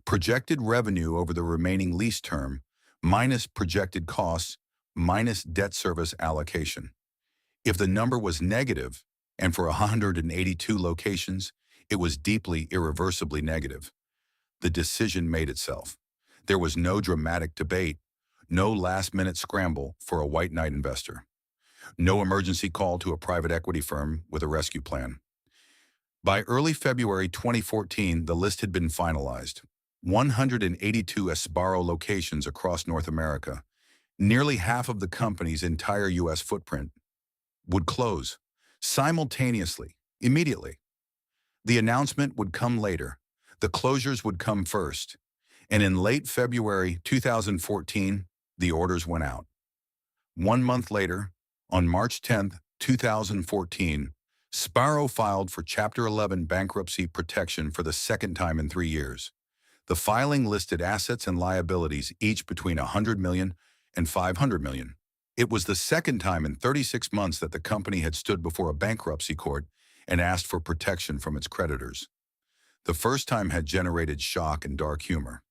Projected revenue over the remaining lease term, minus projected costs, minus debt service allocation. If the number was negative, and for 182 locations, it was deeply, irreversibly negative, the decision made itself. There was no dramatic debate, no last-minute scramble for a white knight investor, no emergency call to a private equity firm with a rescue plan. By early February 2014, the list had been finalized. 182 Sbarro locations across North America, nearly half of the company's entire U.S. footprint, would close simultaneously, immediately. The announcement would come later. The closures would come first. And in late February 2014, the orders went out. 1 month later, on March 10, 2014, Sbarro filed for Chapter 11 bankruptcy protection for the second time in 3 years. The filing listed assets and liabilities each between $100 million and $500 million. It was the second time in 36 months that the company had stood before a bankruptcy court, and asked for protection from its creditors. The first time had generated shock and dark humor.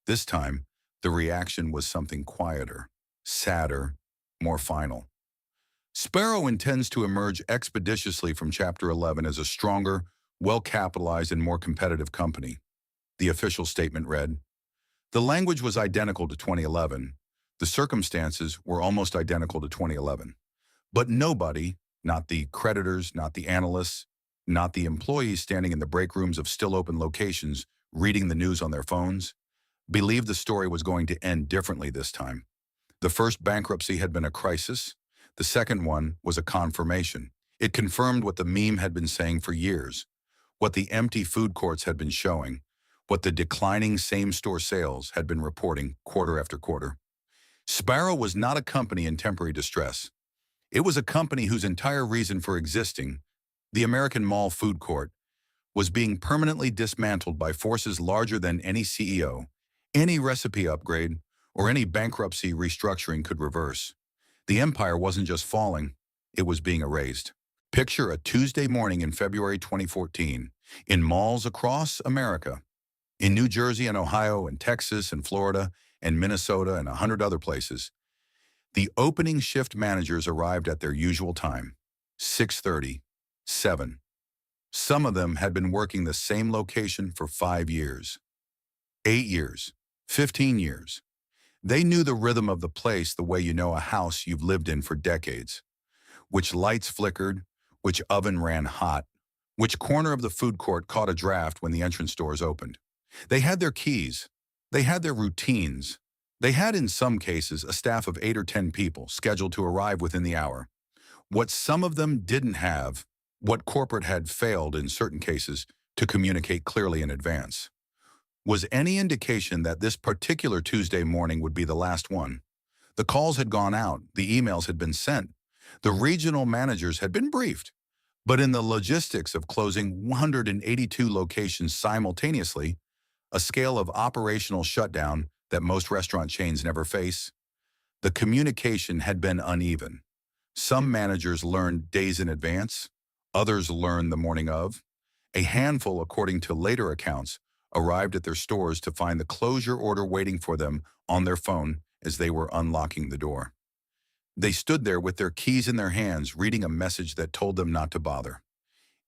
This time, the reaction was something quieter, sadder, more final. Sbarro intends to emerge expeditiously from Chapter 11 as a stronger, well-capitalized, and more competitive company. The official statement read. The language was identical to 2011. The circumstances were almost identical to 2011. But nobody, not the creditors, not the analysts, not the employees standing in the break rooms of still open locations reading the news on their phones, believed the story was going to end differently this time. The first bankruptcy had been a crisis. The second one was a confirmation. It confirmed what the meme had been saying for years, what the empty food courts had been showing, what the declining same-store sales had been reporting quarter after quarter. Sbarro was not a company in temporary distress. It was a company whose entire reason for existing, the American Mall food court, was being permanently dismantled by forces larger than any CEO, any recipe upgrade, or any bankruptcy restructuring could reverse. The empire wasn't just falling, it was being erased. Picture a Tuesday morning in February 2014, in malls across America, in New Jersey and Ohio and Texas and Florida and Minnesota and 100 other places. The opening shift managers arrived at their usual time, 6:30, 7. Some of them had been working the same location for 5 years, 8 years, 15 years. They knew the rhythm of the place the way you know a house you've lived in for decades. Which lights flickered, which oven ran hot, which corner of the food court caught a draft when the entrance doors opened. They had their keys. They had their routines. They had, in some cases, a staff of 8 or 10 people scheduled to arrive within the hour. What some of them didn't have, what corporate had failed in certain cases to communicate clearly in advance, was any indication that this particular Tuesday morning would be the last one. The calls had gone out, the emails had been sent, the regional managers had been briefed. But in the logistics of closing 182 locations simultaneously, a scale of operational shutdown that most restaurant chains never face, the communication had been uneven. Some managers learned days in advance, others learned the morning of. A handful, according to later accounts, arrived at their stores to find the closure order waiting for them on their phone as they were unlocking the door. They stood there with their keys in their hands, reading a message that told them not to bother.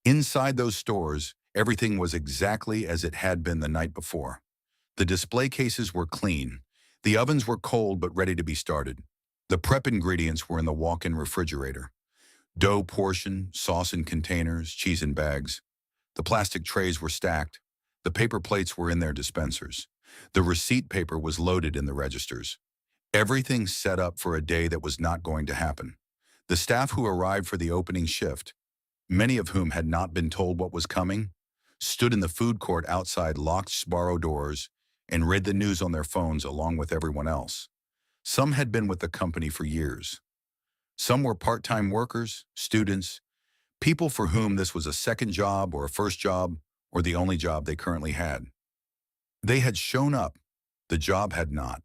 Inside those stores, everything was exactly as it had been the night before. The display cases were clean. The ovens were cold but ready to be started. The prep ingredients were in the walk-in refrigerator. Dough portion, sauce in containers, cheese in bags. The plastic trays were stacked. The paper plates were in their dispensers. The receipt paper was loaded in the registers. Everything set up for a day that was not going to happen. The staff who arrived for the opening shift, many of whom had not been told what was coming, stood in the food court outside locked Sbarro doors and read the news on their phones along with everyone else. Some had been with the company for years. Some were part-time workers, students, people for whom this was a second job or a first job or the only job they currently had. They had shown up. The job had not.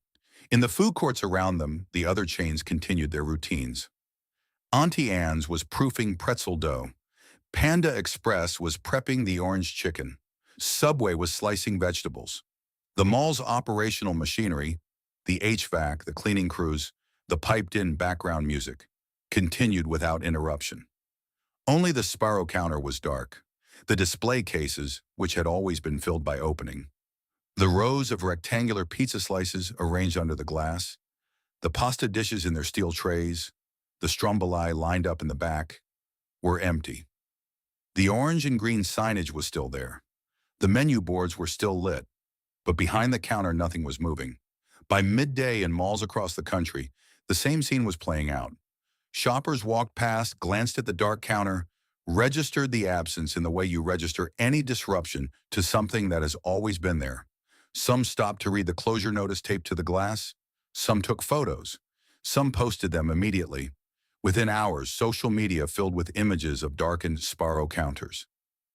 In the food courts around them, the other chains continued their routines. Auntie Anne's was proofing pretzel dough. Panda Express was prepping the orange chicken. Subway was slicing vegetables. The mall's operational machinery, the HVAC, the cleaning crews, the piped-in background music, continued without interruption. Only the Sbarro counter was dark. The display cases, which had always been filled by opening. The rows of rectangular pizza slices arranged under the glass. The pasta dishes in their steel trays, the stromboli lined up in the back, were empty. The orange and green signage was still there. The menu boards were still lit, but behind the counter nothing was moving. By midday in malls across the country, the same scene was playing out. Shoppers walked past, glanced at the dark counter, registered the absence in the way you register any disruption to something that has always been there. Some stopped to read the closure notice taped to the glass. Some took photos. Some posted them immediately. Within hours, social media filled with images of darkened Sbarro counters.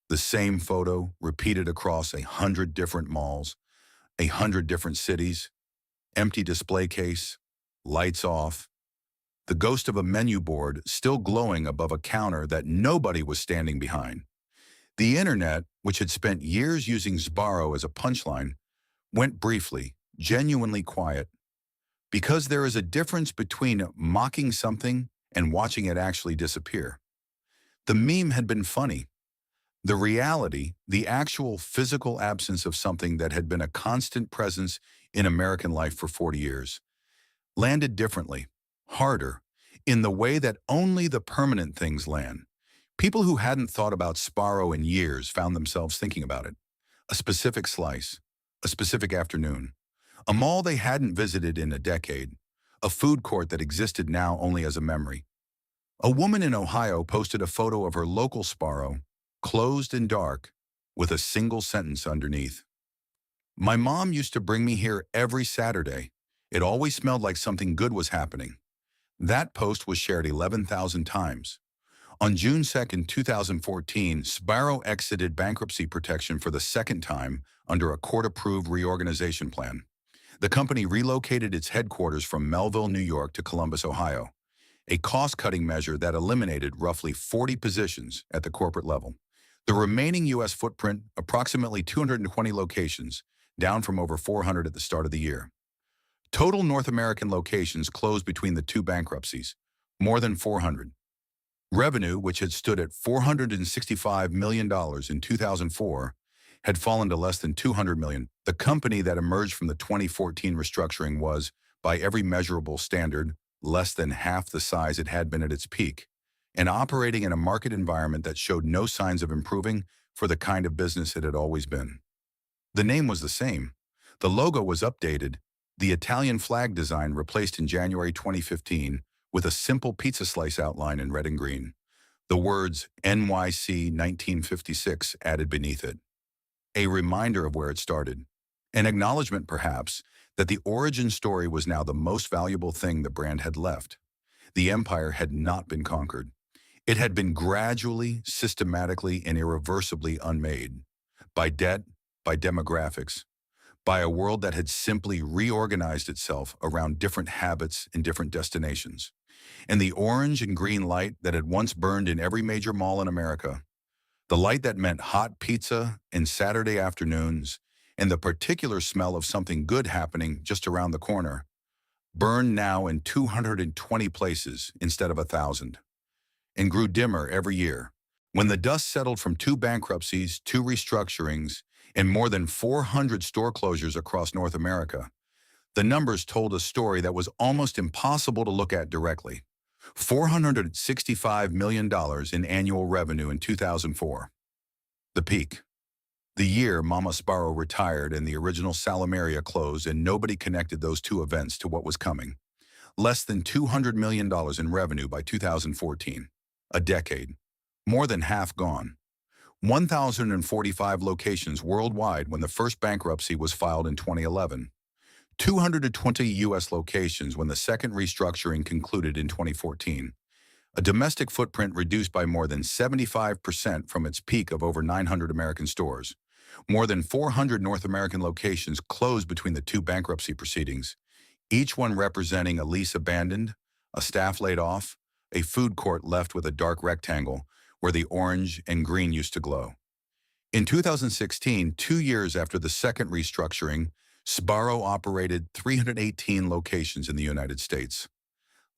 The same photo repeated across 100 different malls, 100 different cities. Empty display case, lights off. The ghost of a menu board still glowing above a counter that nobody was standing behind. The internet, which had spent years using Sbarro as a punchline, went briefly, genuinely quiet, because there is a difference between mocking something and watching it actually disappear. The meme had been funny. The reality, the actual physical absence of something that had been a constant presence in American life for 40 years, landed differently, harder, in the way that only the permanent things land. People who hadn't thought about Sbarro in years found themselves thinking about it. A specific slice, a specific afternoon, a mall they hadn't visited in a decade, a food court that existed now only as a memory. A woman in Ohio posted a photo of her local Sbarro, closed and dark, with a single sentence underneath. My mom used to bring me here every Saturday. It always smelled like something good was happening. That post was shared 11,000 times. On June 2, 2014, Sbarro exited bankruptcy protection for the second time under a court-approved reorganization plan. The company relocated its headquarters from Melville, New York to Columbus, Ohio, a cost-cutting measure that eliminated roughly 40 positions at the corporate level. The remaining U.S. footprint, approximately 220 locations, down from over 400 at the start of the year. Total North American locations closed between the two bankruptcies, more than 400. Revenue, which had stood at $465 million in 2004, had fallen to less than $200 million. The company that emerged from the 2014 restructuring was, by every measurable standard, less than half the size it had been at its peak, and operating in a market environment that showed no signs of improving for the kind of business it had always been. The name was the same. The logo was updated, the Italian flag design replaced in January 2015 with a simple pizza slice outline in red and green. The words NYC 1956 added beneath it. A reminder of where it started. An acknowledgement, perhaps, that the origin story was now the most valuable thing the brand had left. The empire had not been conquered. It had been gradually, systematically, and irreversibly unmade. By debt, by demographics, by a world that had simply reorganized itself around different habits and different destinations. And the orange and green light that had once burned in every major mall in America, the light that meant hot pizza and Saturday afternoons, and the particular smell of something good happening just around the corner, burned now in 220 places instead of 1,000, and grew dimmer every year. When the dust settled from 2 bankruptcies, 2 restructurings, and more than 400 store closures across North America, the numbers told a story that was almost impossible to look at directly. $465 million in annual revenue in 2004. The peak. The year Mama Sbarro retired and the original Salameria closed, and nobody connected those two events to what was coming. Less than $200 million in revenue by 2014. A decade. More than half gone. 1,045 locations worldwide when the first bankruptcy was filed in 2011. 220 U.S. locations when the second restructuring concluded in 2014. A domestic footprint reduced by more than 75% from its peak of over 900 American stores. More than 400 North American locations closed between the 2 bankruptcy proceedings, each one representing a lease abandoned, a staff laid off, a food court left with a dark rectangle where the orange and green used to glow. In 2016, 2 years after the second restructuring, Sbarro operated 318 locations in the United States.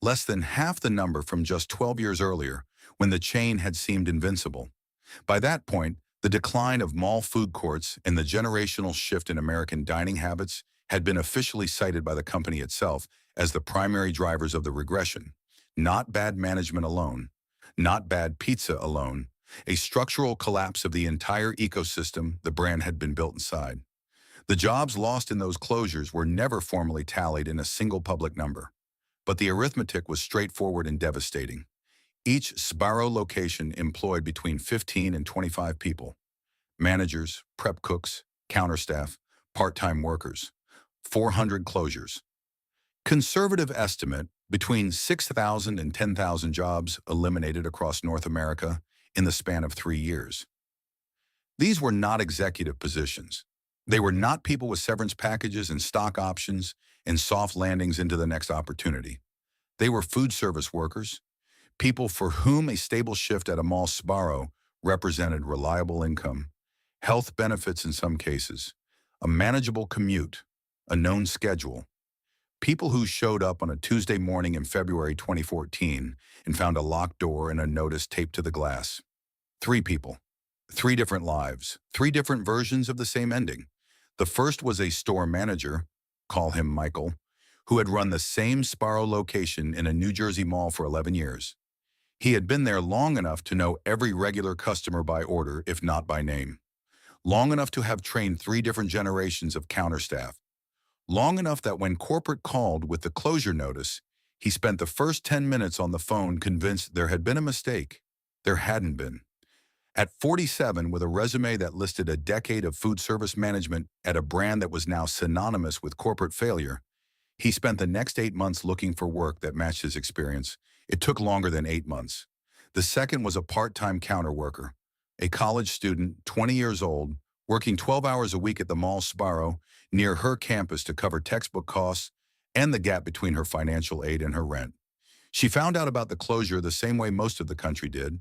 Less than half the number from just 12 years earlier, when the chain had seemed invincible. By that point, the decline of mall food courts and the generational shift in American dining habits had been officially cited by the company itself as the primary drivers of the regression. Not bad management alone, not bad pizza alone, a structural collapse of the entire ecosystem the brand had been built inside. The jobs lost in those closures were never formally tallied in a single public number, but the arithmetic was straightforward and devastating. Each Sbarro location employed between 15 and 25 people. Managers, prep cooks, counter staff, part-time workers. 400 closures. Conservative estimate, between 6,000 and 10,000 jobs eliminated across North America in the span of 3 years. These were not executive positions. They were not people with severance packages and stock options and soft landings into the next opportunity. They were food service workers, people for whom a stable shift at a mall Sbarro represented reliable income, health benefits in some cases, a manageable commute, a known schedule. People who showed up on a Tuesday morning in February 2014 and found a locked door and a notice taped to the glass. Three people, three different lives, three different versions of the same ending. The first was a store manager, call him Michael, who had run the same Sbarro location in a New Jersey mall for 11 years. He had been there long enough to know every regular customer by order, if not by name. Long enough to have trained three different generations of counter staff. Long enough that when corporate called with the closure notice, he spent the first 10 minutes on the phone convinced there had been a mistake. There hadn't been. At 47, with a resume that listed a decade of food service management at a brand that was now synonymous with corporate failure, he spent the next 8 months looking for work that matched his experience. It took longer than 8 months. The second was a part-time counter worker, a college student, 20 years old, working 12 hours a week at the mall Sbarro near her campus to cover textbook costs and the gap between her financial aid and her rent. She found out about the closure the same way most of the country did,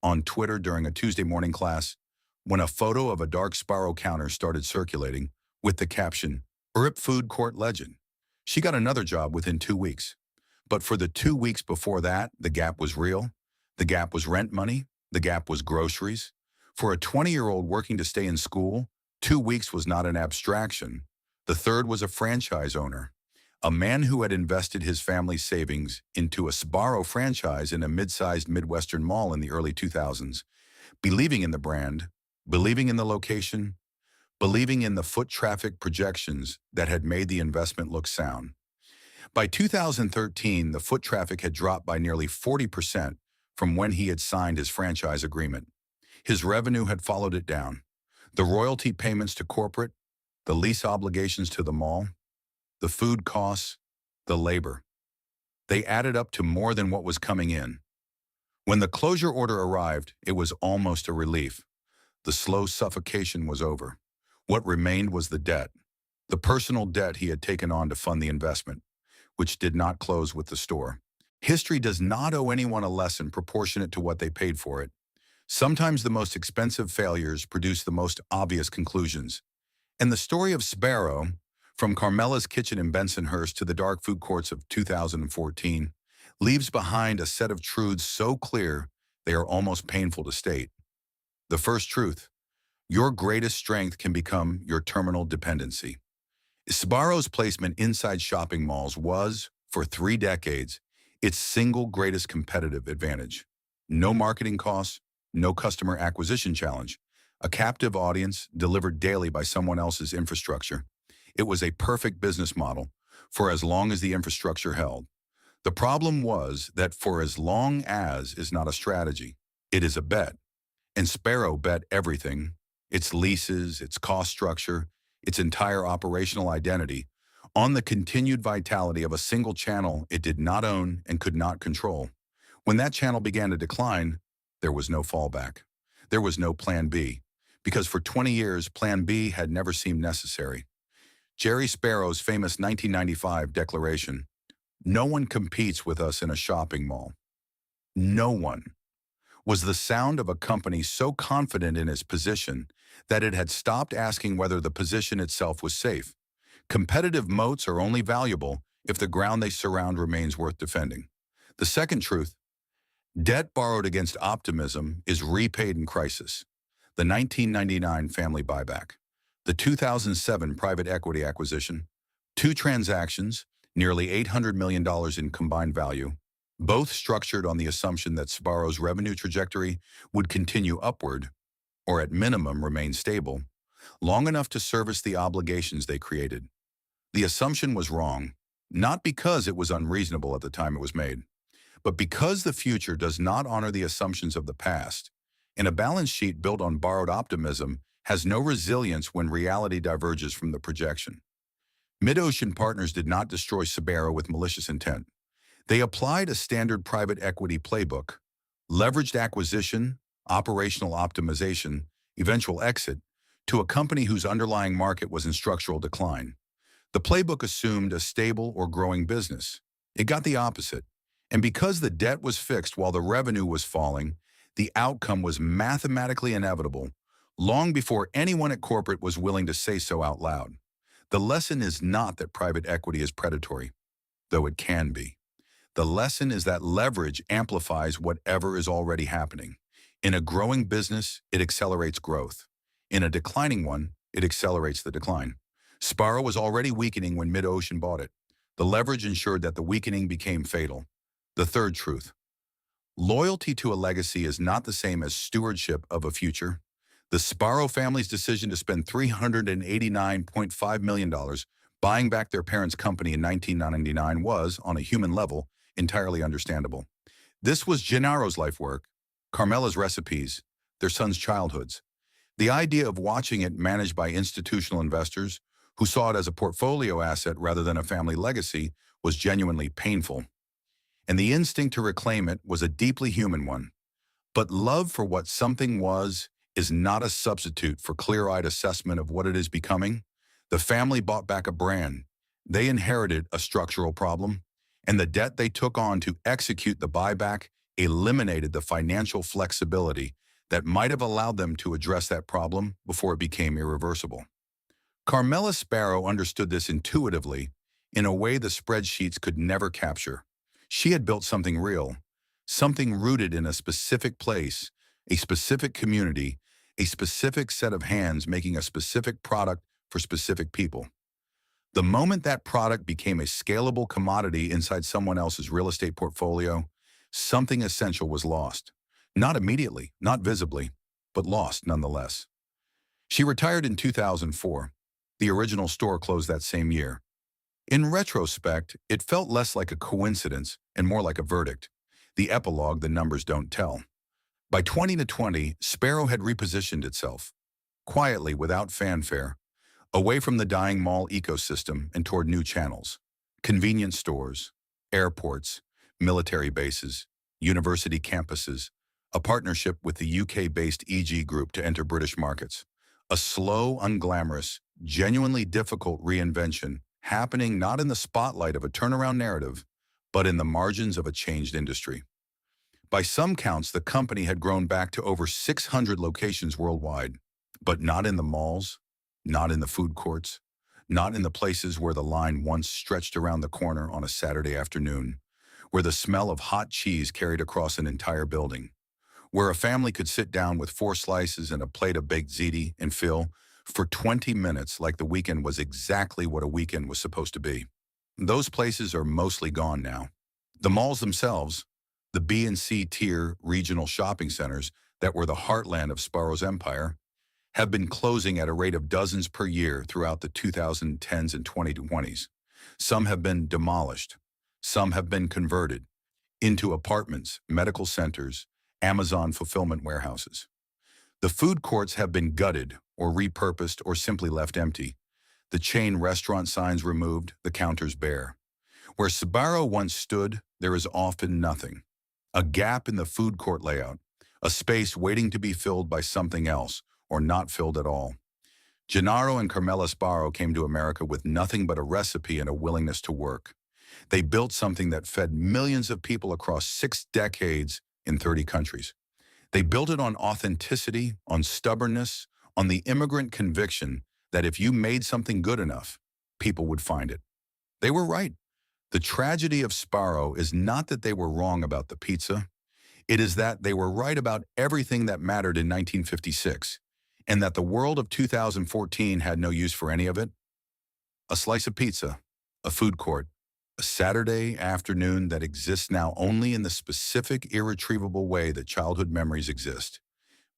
on Twitter during a Tuesday morning class, when a photo of a dark Sbarro counter started circulating with the caption, "RIP Food Court Legend." She got another job within 2 weeks. But for the 2 weeks before that, the gap was real. The gap was rent money. The gap was groceries. For a 20-year-old working to stay in school, 2 weeks was not an abstraction. The third was a franchise owner, a man who had invested his family's savings into a Sbarro franchise in a mid-sized Midwestern mall in the early 2000s, believing in the brand, believing in the location, believing in the foot traffic projections that had made the investment look sound. By 2013, the foot traffic had dropped by nearly 40% from when he had signed his franchise agreement. His revenue had followed it down. The royalty payments to corporate, the lease obligations to the mall, the food costs, the labor. They added up to more than what was coming in. When the closure order arrived, it was almost a relief. The slow suffocation was over. What remained was the debt, the personal debt he had taken on to fund the investment, which did not close with the store. History does not owe anyone a lesson proportionate to what they paid for it. Sometimes the most expensive failures produce the most obvious conclusions. And the story of Sbarro, from Carmela's kitchen in Bensonhurst to the dark food courts of 2014, leaves behind a set of truths so clear they are almost painful to state. The first truth: your greatest strength can become your terminal dependency. Sbarro's placement inside shopping malls was, for 3 decades, its single greatest competitive advantage. No marketing costs, no customer acquisition challenge, a captive audience delivered daily by someone else's infrastructure. It was a perfect business model for as long as the infrastructure held. The problem was that for as long as is not a strategy, it is a bet. And Sbarro bet everything, its leases, its cost structure, its entire operational identity, on the continued vitality of a single channel it did not own and could not control. When that channel began to decline, there was no fallback. There was no plan B, because for 20 years, plan B had never seemed necessary. Jerry Sbarro's famous 1995 declaration, "No one competes with us in a shopping mall. No one," was the sound of a company so confident in its position that it had stopped asking whether the position itself was safe. Competitive moats are only valuable if the ground they surround remains worth defending. The second truth: debt borrowed against optimism is repaid in crisis. The 1999 family buyback, the 2007 private equity acquisition, 2 transactions, nearly $800 million in combined value, both structured on the assumption that Sbarro's revenue trajectory would continue upward, or at minimum remain stable, long enough to service the obligations they created. The assumption was wrong, not because it was unreasonable at the time it was made, but because the future does not honor the assumptions of the past, and a balance sheet built on borrowed optimism has no resilience when reality diverges from the projection. Mid-Ocean Partners did not destroy Sbarro with malicious intent. They applied a standard private equity playbook, leveraged acquisition, operational optimization, eventual exit, to a company whose underlying market was in structural decline. The playbook assumed a stable or growing business. It got the opposite. And because the debt was fixed while the revenue was falling, The outcome was mathematically inevitable, long before anyone at corporate was willing to say so out loud. The lesson is not that private equity is predatory, though it can be. The lesson is that leverage amplifies whatever is already happening. In a growing business, it accelerates growth. In a declining one, it accelerates the decline. Sbarro was already weakening when Mid-Ocean bought it. The leverage ensured that the weakening became fatal. The third truth. Loyalty to a legacy is not the same as stewardship of a future. The Sbarro family's decision to spend $389.5 million buying back their parents' company in 1999 was, on a human level, entirely understandable. This was Gennaro's life work, Carmela's recipes, their sons' childhoods. The idea of watching it managed by institutional investors, who saw it as a portfolio asset rather than a family legacy, was genuinely painful. And the instinct to reclaim it was a deeply human one. But love for what something was is not a substitute for clear-eyed assessment of what it is becoming. The family bought back a brand. They inherited a structural problem, and the debt they took on to execute the buyback eliminated the financial flexibility that might have allowed them to address that problem before it became irreversible. Carmela Sbarro understood this intuitively in a way the spreadsheets could never capture. She had built something real, something rooted in a specific place, a specific community, a specific set of hands making a specific product for specific people. The moment that product became a scalable commodity inside someone else's real estate portfolio, something essential was lost. Not immediately, not visibly, but lost nonetheless. She retired in 2004. The original store closed that same year. In retrospect, it felt less like a coincidence and more like a verdict. The epilogue the numbers don't tell. By 2020, Sbarro had repositioned itself, quietly without fanfare, away from the dying mall ecosystem and toward new channels. Convenience stores, airports, military bases, university campuses, a partnership with the UK-based EG Group to enter British markets. A slow, unglamorous, genuinely difficult reinvention happening not in the spotlight of a turnaround narrative, but in the margins of a changed industry. By some counts, the company had grown back to over 600 locations worldwide, but not in the malls, not in the food courts, not in the places where the line once stretched around the corner on a Saturday afternoon, where the smell of hot cheese carried across an entire building, where a family could sit down with 4 slices and a plate of baked ziti and feel, for 20 minutes, like the weekend was exactly what a weekend was supposed to be. Those places are mostly gone now. The malls themselves, the B and C tier regional shopping centers that were the heartland of Sbarro's empire, have been closing at a rate of dozens per year throughout the 2010s and 2020s. Some have been demolished. Some have been converted into apartments, medical centers, Amazon fulfillment warehouses. The food courts have been gutted or repurposed or simply left empty. The chain restaurant signs removed, the counters bare. Where Sbarro once stood, there is often nothing. A gap in the food court layout, a space waiting to be filled by something else, or not filled at all. Gennaro and Carmela Sbarro came to America with nothing but a recipe and a willingness to work. They built something that fed millions of people across 6 decades in 30 countries. They built it on authenticity, on stubbornness, on the immigrant conviction that if you made something good enough, people would find it. They were right. The tragedy of Sbarro is not that they were wrong about the pizza. It is that they were right about everything that mattered in 1956, and that the world of 2014 had no use for any of it. A slice of pizza, a food court, a Saturday afternoon that exists now only in the specific, irretrievable way that childhood memories exist.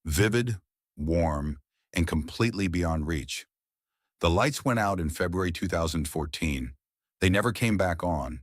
Vivid, warm, and completely beyond reach. The lights went out in February 2014. They never came back on,